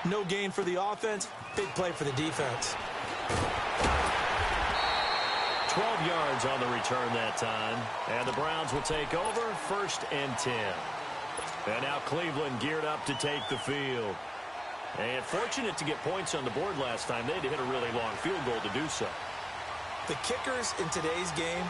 S6: No gain for the offense, big play for the defense.
S3: 12 yards on the return that time. And the Browns will take over 1st and 10. And now Cleveland geared up to take the field. And fortunate to get points on the board last time. They had to hit a really long field goal to do so.
S6: The kickers in today's game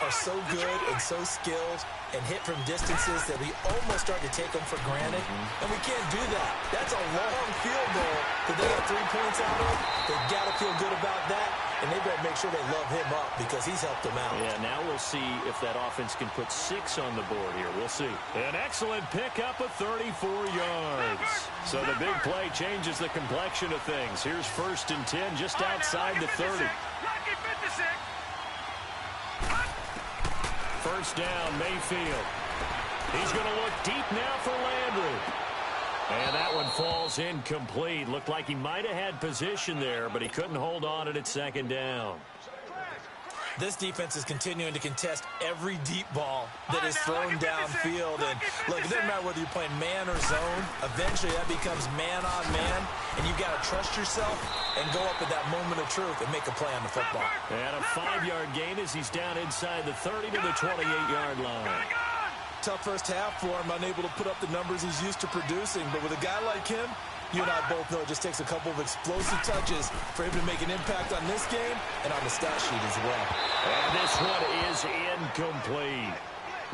S6: are so good and so skilled and hit from distances that we almost start to take them for granted. And we can't do that. That's a long field goal that they got 3 points out of. They've got to feel good about that, and they better make sure they love him up because he's helped them out.
S3: Yeah, now we'll see if that offense can put 6 on the board here. We'll see. An excellent pickup of 34 yards. So the big play changes the complexion of things. Here's 1st and 10 just outside the 30. First down, Mayfield. He's going to look deep now for Landry. And that one falls incomplete. Looked like he might have had position there, but he couldn't hold on to it 2nd down.
S6: This defense is continuing to contest every deep ball that is thrown downfield. And look, it doesn't matter whether you're playing man or zone. Eventually, that becomes man on man. And you've got to trust yourself and go up at that moment of truth and make a play on the football.
S3: And a 5-yard gain as he's down inside the 30 to the 28-yard line.
S6: Tough first half for him, unable to put up the numbers he's used to producing. But with a guy like him, you and I both know it just takes a couple of explosive touches for him to make an impact on this game and on the stat sheet as well.
S3: And this one is incomplete.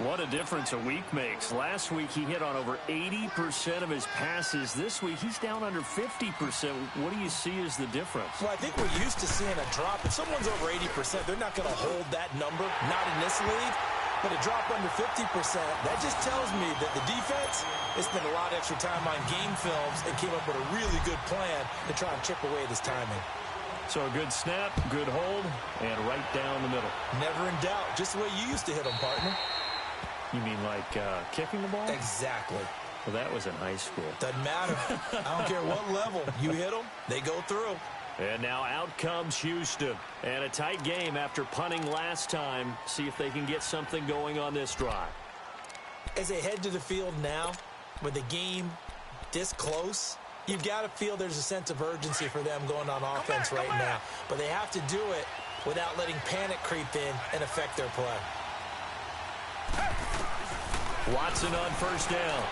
S3: What a difference a week makes. Last week he hit on over 80% of his passes. This week he's down under 50%. What do you see as the difference?
S6: Well, I think we're used to seeing a drop. If someone's over 80%, they're not going to hold that number, not in this league. But a drop under 50%, that just tells me that the defense has spent a lot of extra time on game films and came up with a really good plan to try and chip away this timing.
S3: So a good snap, good hold, and right down the middle.
S6: Never in doubt. Just the way you used to hit them, partner.
S3: You mean like kicking the ball?
S6: Exactly.
S3: Well, that was in high school.
S6: Doesn't matter. I don't care what level. You hit them, they go through.
S3: And now out comes Houston. And a tight game after punting last time. See if they can get something going on this drive.
S6: As they head to the field now, with the game this close, you've got to feel there's a sense of urgency for them going on offense right now. But they have to do it without letting panic creep in and affect their play.
S3: Watson on first down.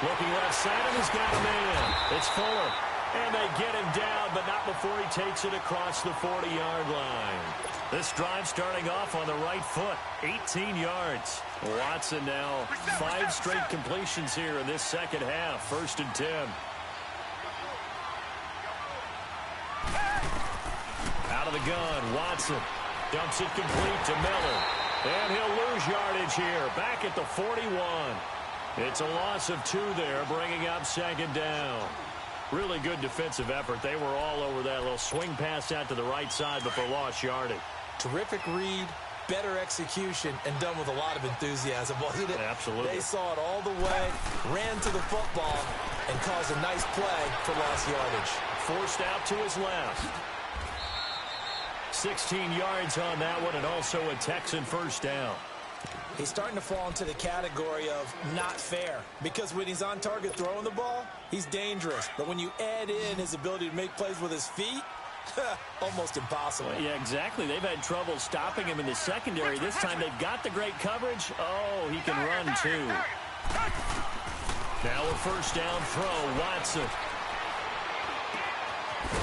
S3: Looking left side, and he's got a man. It's Fuller. And they get him down, but not before he takes it across the 40-yard line. This drive starting off on the right foot, 18 yards. Watson now 5 straight completions here in this second half, 1st and 10. Out of the gun, Watson dumps it complete to Miller. And he'll lose yardage here, back at the 41. It's a loss of 2 there, bringing up 2nd down. Really good defensive effort. They were all over that little swing pass out to the right side before lost yardage.
S6: Terrific read, better execution, and done with a lot of enthusiasm, wasn't it?
S3: Absolutely.
S6: They saw it all the way, ran to the football, and caused a nice play for lost yardage.
S3: Forced out to his left. 16 yards on that one, and also a Texan first down.
S6: He's starting to fall into the category of not fair, because when he's on target throwing the ball, he's dangerous. But when you add in his ability to make plays with his feet, almost impossible.
S3: Yeah, exactly. They've had trouble stopping him in the secondary. This time they've got the great coverage. Oh, he can run too. Now a first down throw, Watson.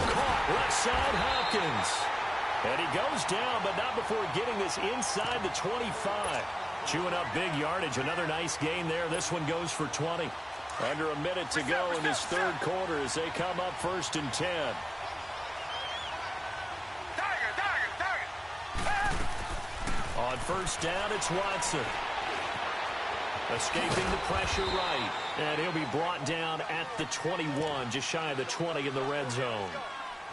S3: Caught left side, Hopkins. And he goes down, but not before getting this inside the 25. Chewing up big yardage. Another nice gain there. This one goes for 20. Under a minute to go in this third quarter as they come up 1st and 10. On first down, it's Watson. Escaping the pressure right. And he'll be brought down at the 21, just shy of the 20 in the red zone.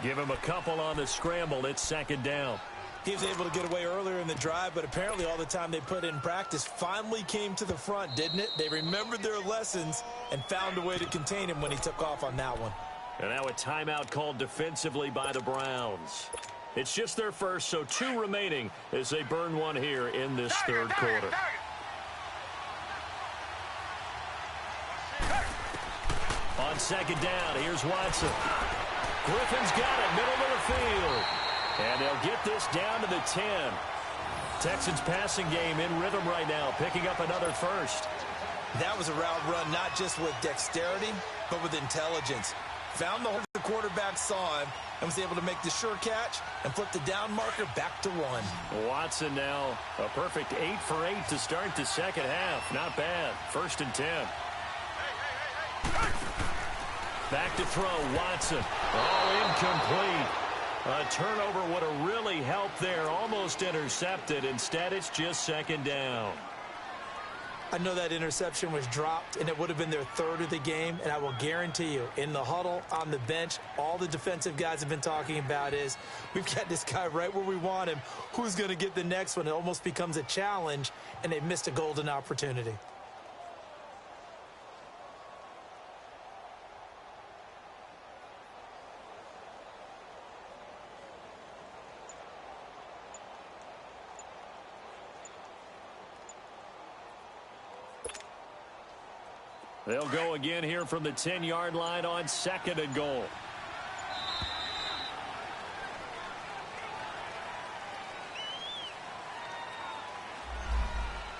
S3: Give him a couple on the scramble. It's 2nd down.
S6: He was able to get away earlier in the drive, but apparently all the time they put in practice finally came to the front, didn't it? They remembered their lessons and found a way to contain him when he took off on that one.
S3: And now a timeout called defensively by the Browns. It's just their first, so 2 remaining as they burn one here in this third quarter. On 2nd down, here's Watson. Griffin's got it, middle of the field. And they'll get this down to the 10. Texans passing game in rhythm right now, picking up another first.
S6: That was a route run not just with dexterity, but with intelligence. Found the hole the quarterback saw him and was able to make the sure catch and flip the down marker back to 1.
S3: Watson now a perfect 8 for 8 to start the second half. Not bad. 1st and 10. Back to throw, Watson. All incomplete. A turnover would have really helped there. Almost intercepted. Instead, it's just 2nd down.
S6: I know that interception was dropped, and it would have been their 3rd of the game, and I will guarantee you, in the huddle, on the bench, all the defensive guys have been talking about is, we've got this guy right where we want him. Who's going to get the next one? It almost becomes a challenge, and they missed a golden opportunity.
S3: They'll go again here from the 10-yard line on 2nd and goal.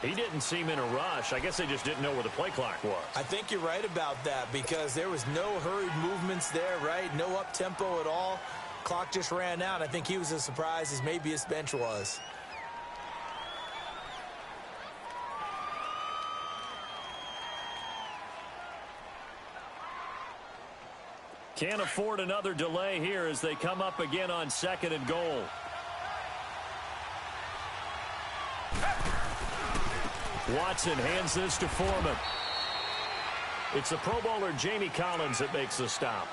S3: He didn't seem in a rush. I guess they just didn't know where the play clock was.
S6: I think you're right about that because there was no hurried movements there, right? No up-tempo at all. Clock just ran out. I think he was as surprised as maybe his bench was.
S3: Can't afford another delay here as they come up again on 2nd and goal. Watson hands this to Foreman. It's the Pro Bowler Jamie Collins that makes the stop.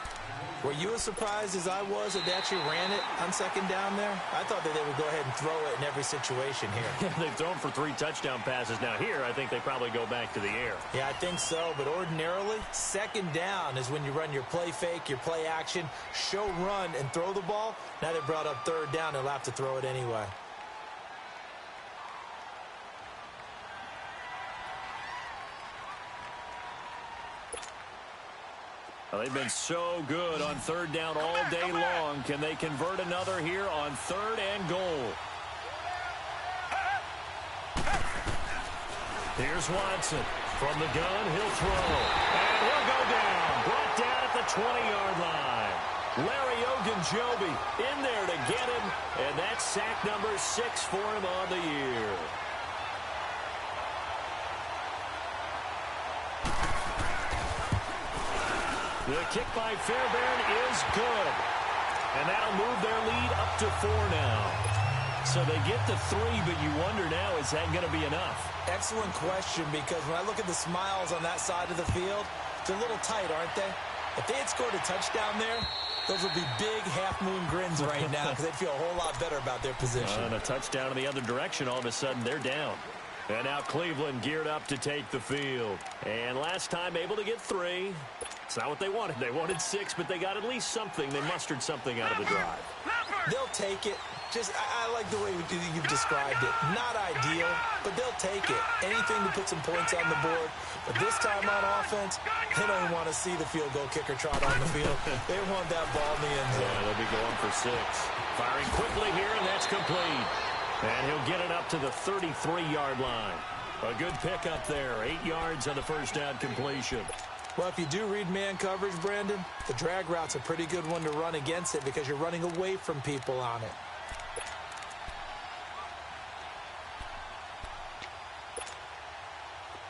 S6: Were you as surprised as I was that they actually ran it on 2nd down there? I thought that they would go ahead and throw it in every situation here.
S3: They've thrown for 3 touchdown passes. Now here, I think they probably go back to the air.
S6: Yeah, I think so. But ordinarily, 2nd down is when you run your play fake, your play action, show run, and throw the ball. Now they brought up 3rd down. They'll have to throw it anyway.
S3: Well, they've been so good on 3rd down all day long. Can they convert another here on 3rd and goal? Here's Watson. From the gun, he'll throw. And he'll go down. Brought down at the 20-yard line. Larry Ogunjobi in there to get him. And that's sack number 6 for him on the year. The kick by Fairbairn is good. And that'll move their lead up to 4 now. So they get to 3, but you wonder now, is that going to be enough?
S6: Excellent question, because when I look at the smiles on that side of the field, they're a little tight, aren't they? If they had scored a touchdown there, those would be big half-moon grins right now because they'd feel a whole lot better about their position.
S3: And a touchdown in the other direction, all of a sudden they're down. And now Cleveland geared up to take the field. And last time able to get 3. It's not what they wanted. They wanted 6, but they got at least something. They mustered something out of the drive.
S6: They'll take it. I like the way you've described it. Not ideal, but they'll take it. Anything to put some points on the board. But this time on offense, they don't want to see the field goal kicker trot on the field. They want that ball in the end zone.
S3: Yeah, they'll be going for 6. Firing quickly here, and that's complete. And he'll get it up to the 33-yard line. A good pickup there. 8 yards on the first down completion.
S6: Well, if you do read man coverage, Brandon, the drag route's a pretty good one to run against it because you're running away from people on it.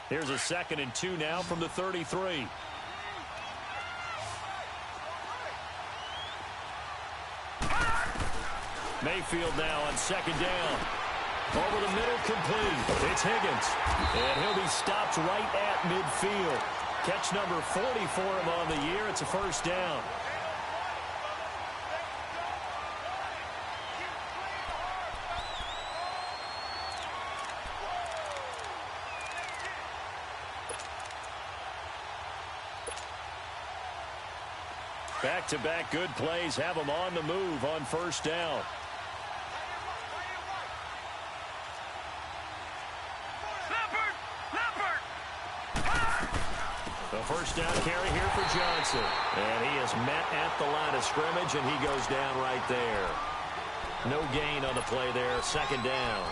S3: Here's a 2nd and 2 now from the 33. Mayfield now on 2nd down. Over the middle, complete. It's Higgins. And he'll be stopped right at midfield. Catch number 40 for him on the year. It's a first down. Back-to-back good plays have them on the move on first down. The first down carry here for Johnson. And he is met at the line of scrimmage, and he goes down right there. No gain on the play there. Second down.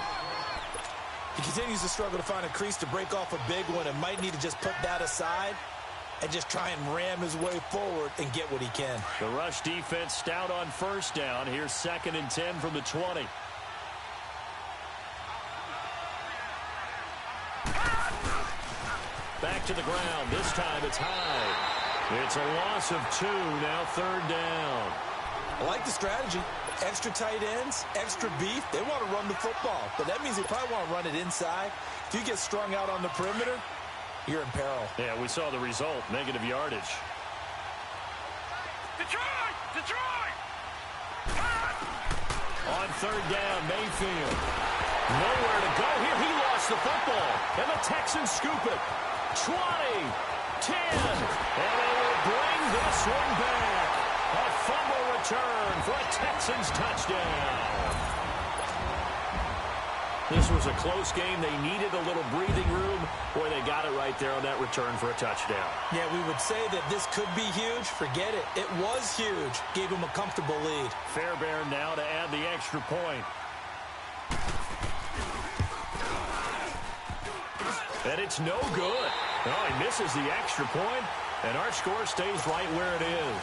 S6: He continues to struggle to find a crease to break off a big one and might need to just put that aside and just try and ram his way forward and get what he can.
S3: The rush defense stout on first down. Here's 2nd and 10 from the 20. Back to the ground. This time it's high. It's a loss of 2. Now 3rd down.
S6: I like the strategy. Extra tight ends, extra beef. They want to run the football, but that means they probably want to run it inside. If you get strung out on the perimeter, you're in peril.
S3: Yeah, we saw the result. Negative yardage.
S5: Detroit!
S3: On 3rd down, Mayfield. Nowhere to go here. He lost the football, and the Texans scoop it. 20, 10, and they will bring this one back. A fumble return for a Texans touchdown. This was a close game. They needed a little breathing room. Boy, they got it right there on that return for a touchdown.
S6: Yeah, we would say that this could be huge. Forget it. It was huge. Gave him a comfortable lead.
S3: Fairbairn now to add the extra point. And it's no good. Oh, he misses the extra point, and our score stays right where it is.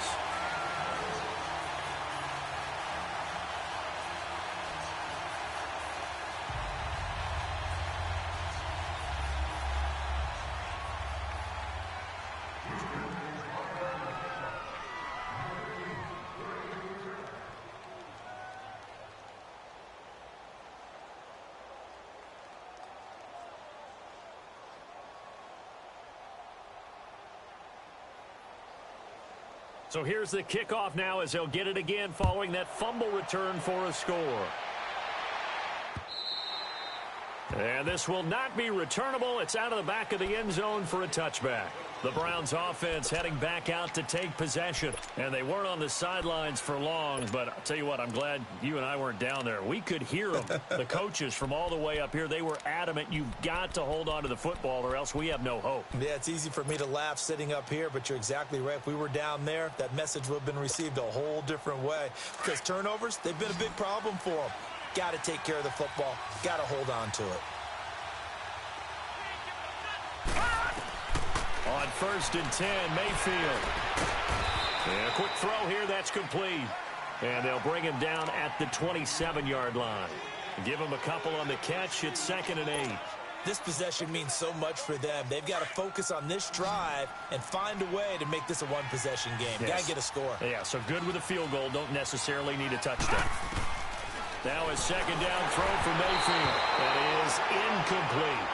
S3: So here's the kickoff now as they'll get it again following that fumble return for a score. And this will not be returnable. It's out of the back of the end zone for a touchback. The Browns offense heading back out to take possession. And they weren't on the sidelines for long, but I'll tell you what, I'm glad you and I weren't down there. We could hear them. The coaches from all the way up here, they were adamant. You've got to hold on to the football or else we have no hope.
S6: Yeah, it's easy for me to laugh sitting up here, but you're exactly right. If we were down there, that message would have been received a whole different way. Because turnovers, they've been a big problem for them. Got to take care of the football. Got to hold on to it.
S3: On 1st and 10, Mayfield. And a quick throw here, that's complete. And they'll bring him down at the 27-yard line. Give him a couple on the catch. It's 2nd and 8.
S6: This possession means so much for them. They've got to focus on this drive and find a way to make this a one-possession game.
S3: Yes.
S6: Got to get a score.
S3: Yeah, so good with a field goal. Don't necessarily need a touchdown. Now a 2nd down throw for Mayfield. That is incomplete.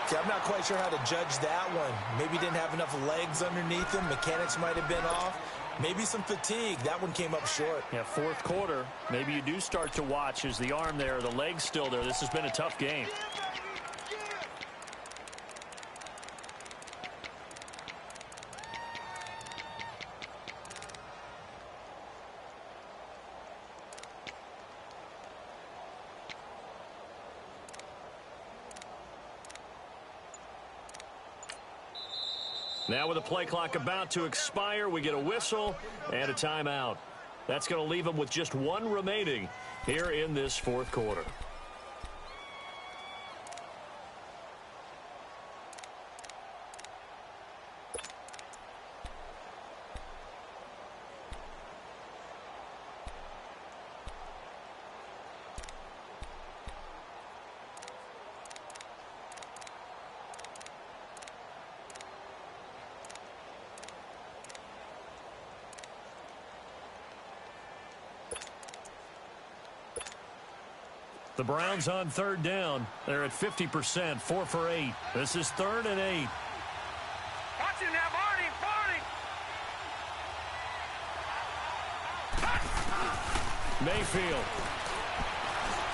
S6: See, I'm not quite sure how to judge that one. Maybe didn't have enough legs underneath him. Mechanics might have been off. Maybe some fatigue. That one came up short.
S3: Yeah, 4th quarter. Maybe you do start to watch. Is the arm there, the leg's still there? This has been a tough game. Now with the play clock about to expire, we get a whistle and a timeout. That's going to leave them with just one remaining here in this 4th quarter. The Browns on 3rd down. They're at 50%, 4 for 8. This is 3rd and 8.
S5: Watch him now, Barney.
S3: Mayfield.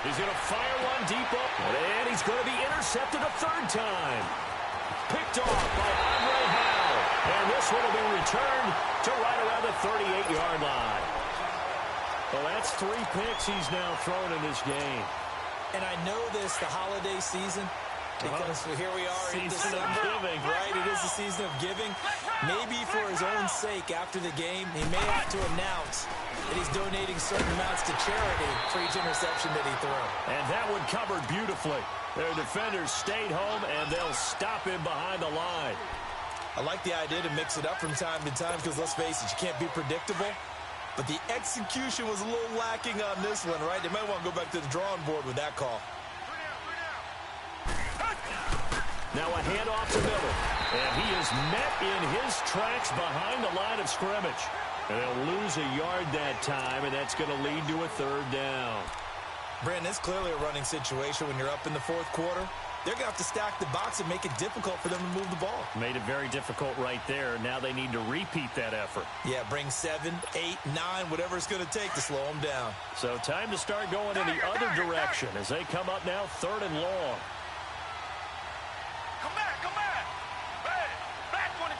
S3: He's going to fire one deep up, and he's going to be intercepted a 3rd time. Picked off by Andre Howell. And this one will be returned to right around the 38-yard line. Well, that's 3 picks he's now thrown in this game.
S6: And I know this, the holiday season, Because here we are in
S3: Season of giving.
S6: right? It is the season of giving. Maybe for his own sake after the game, he may have to announce that he's donating certain amounts to charity for each interception that he threw.
S3: And that one covered beautifully. Their defenders stayed home, and they'll stop him behind the line.
S6: I like the idea to mix it up from time to time because, let's face it, you can't be predictable. But the execution was a little lacking on this one, right? They might want to go back to the drawing board with that call.
S3: Now a handoff to Miller. And he is met in his tracks behind the line of scrimmage. And they'll lose a yard that time, and that's going to lead to a third down.
S6: Brandon, it's clearly a running situation when you're up in the fourth quarter. They're going to have to stack the box and make it difficult for them to move the ball.
S3: Made it very difficult right there. Now they need to repeat that effort.
S6: Yeah, bring 7, 8, 9, whatever it's going to take to slow them down.
S3: So time to start going in the other direction as they come up now third and long.
S5: Come back, come back. Hey, black 22.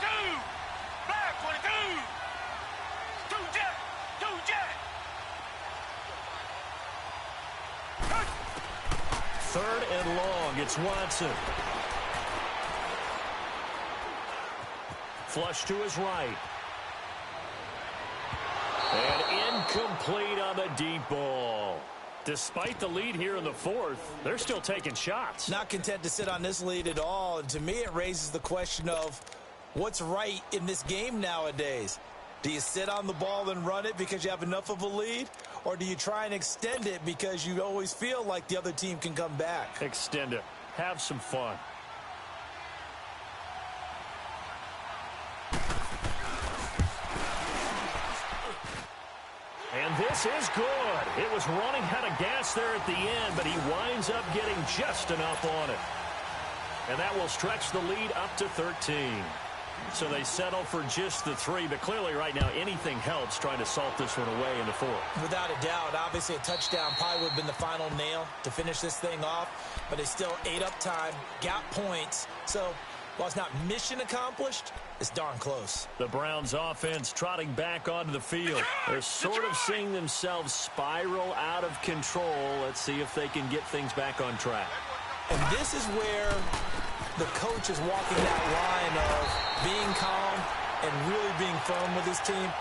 S5: Black 22. Two jet.
S3: Third and long. It's Watson. Flush to his right. And incomplete on the deep ball. Despite the lead here in the fourth, they're still taking shots.
S6: Not content to sit on this lead at all. And to me, it raises the question of what's right in this game nowadays. Do you sit on the ball and run it because you have enough of a lead? Or do you try and extend it because you always feel like the other team can come back?
S3: Extend it. Have some fun. And this is good. It was running out of gas there at the end, but he winds up getting just enough on it. And that will stretch the lead up to 13. So they settle for just the 3, but clearly right now anything helps trying to salt this one away in the fourth.
S6: Without a doubt, obviously a touchdown probably would have been the final nail to finish this thing off, but they still ate up time, got points. So while it's not mission accomplished, it's darn close.
S3: The Browns offense trotting back onto the field. They're sort of seeing themselves spiral out of control. Let's see if they can get things back on track.
S6: And this is where the coach is walking that line of being calm and really being firm with his team.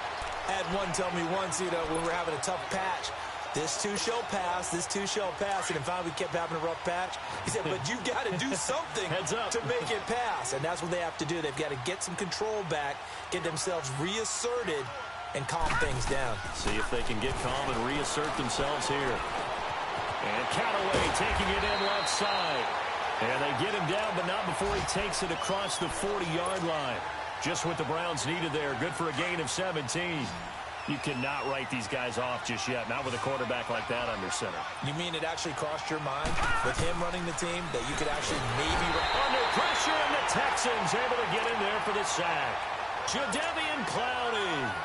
S6: I had one tell me once, when we were having a tough patch, this too shall pass, this too shall pass. And finally we kept having a rough patch. He said, but you got to do something to make it pass. And that's what they have to do. They've got to get some control back, get themselves reasserted, and calm things down.
S3: See if they can get calm and reassert themselves here. And Callaway taking it in left side. And they get him down, but not before he takes it across the 40-yard line. Just what the Browns needed there. Good for a gain of 17. You cannot write these guys off just yet, not with a quarterback like that under center.
S6: You mean it actually crossed your mind with him running the team that you could actually maybe...
S3: Under pressure, and the Texans able to get in there for the sack. Jadeveon Clowney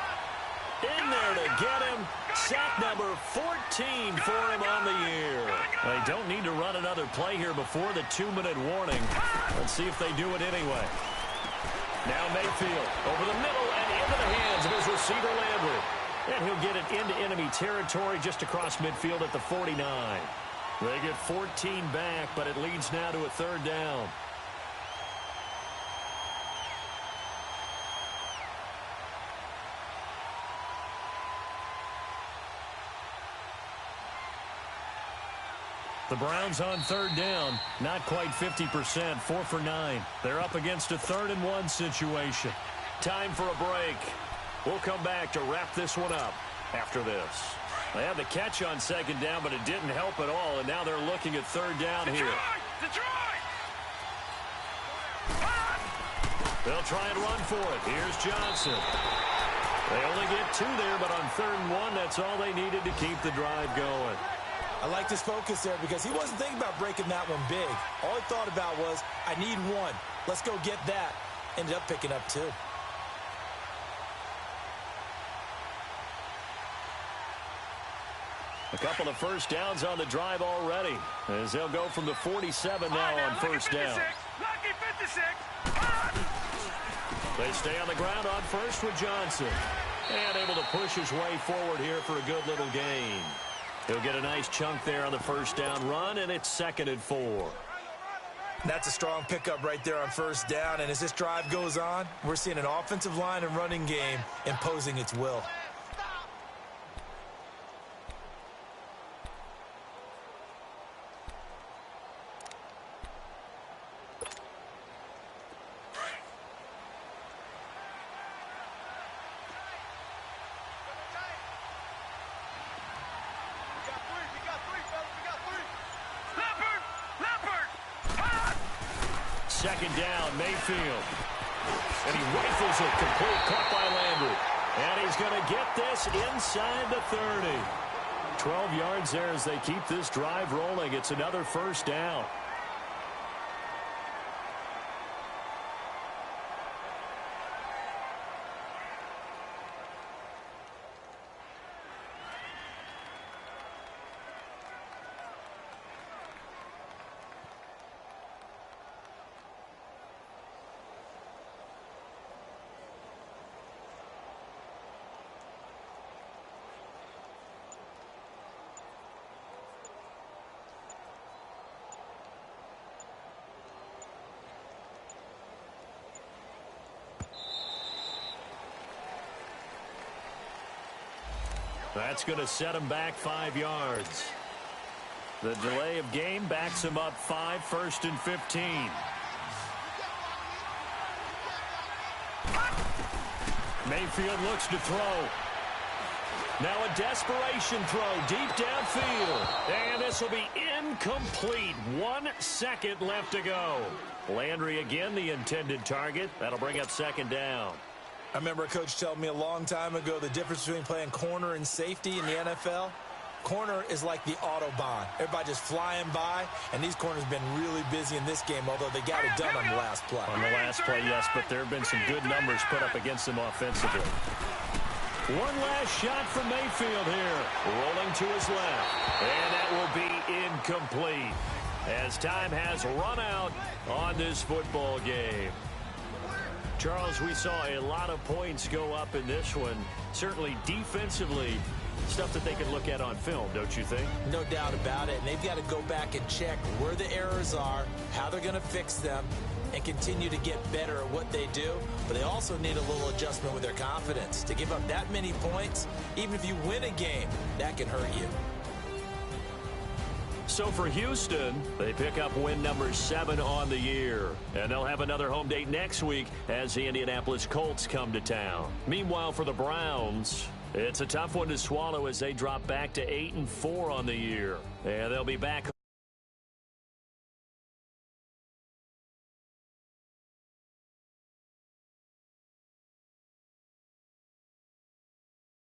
S3: in there to get him. Sack number 14 for him on the year. They don't need to run another play here before the 2-minute warning. Let's see if they do it anyway. Now Mayfield over the middle and into the hands of his receiver Landry. And he'll get it into enemy territory just across midfield at the 49. They get 14 back, but it leads now to a third down. The Browns on third down, not quite 50%, 4 for 9. They're up against a 3rd and 1 situation. Time for a break. We'll come back to wrap this one up after this. They had the catch on second down, but it didn't help at all, and now they're looking at third down here. They'll try and run for it. Here's Johnson. They only get 2 there, but on 3rd and 1, that's all they needed to keep the drive going.
S6: I like this focus there because he wasn't thinking about breaking that one big. All he thought about was, I need 1. Let's go get that. Ended up picking up 2.
S3: A couple of first downs on the drive already, as they'll go from the 47 now on first down.
S5: Lucky 56.
S3: They stay on the ground on first with Johnson. And able to push his way forward here for a good little gain. He'll get a nice chunk there on the first down run, and it's 2nd and 4.
S6: That's a strong pickup right there on first down, and as this drive goes on, we're seeing an offensive line and running game imposing its will.
S3: Second down, Mayfield. And he rifles it complete, caught by Landry. And he's going to get this inside the 30. 12 yards there as they keep this drive rolling. It's another first down. That's going to set him back 5 yards. The delay of game backs him up 5, 1st and 15. Mayfield looks to throw. Now a desperation throw deep downfield. And this will be incomplete. 1 second left to go. Landry again the intended target. That'll bring up second down.
S6: I remember a coach telling me a long time ago the difference between playing corner and safety in the NFL. Corner is like the Autobahn. Everybody just flying by, and these corners have been really busy in this game, although they got it done on the last play.
S3: On the last play, yes, but there have been some good numbers put up against them offensively. One last shot from Mayfield here. Rolling to his left, and that will be incomplete as time has run out on this football game. Charles, we saw a lot of points go up in this one. Certainly defensively, stuff that they can look at on film, don't you think?
S6: No doubt about it. And they've got to go back and check where the errors are, how they're going to fix them, and continue to get better at what they do. But they also need a little adjustment with their confidence. To give up that many points, even if you win a game, that can hurt you.
S3: So for Houston, they pick up win number 7 on the year. And they'll have another home date next week as the Indianapolis Colts come to town. Meanwhile, for the Browns, it's a tough one to swallow as they drop back to 8-4 on the year. And they'll be back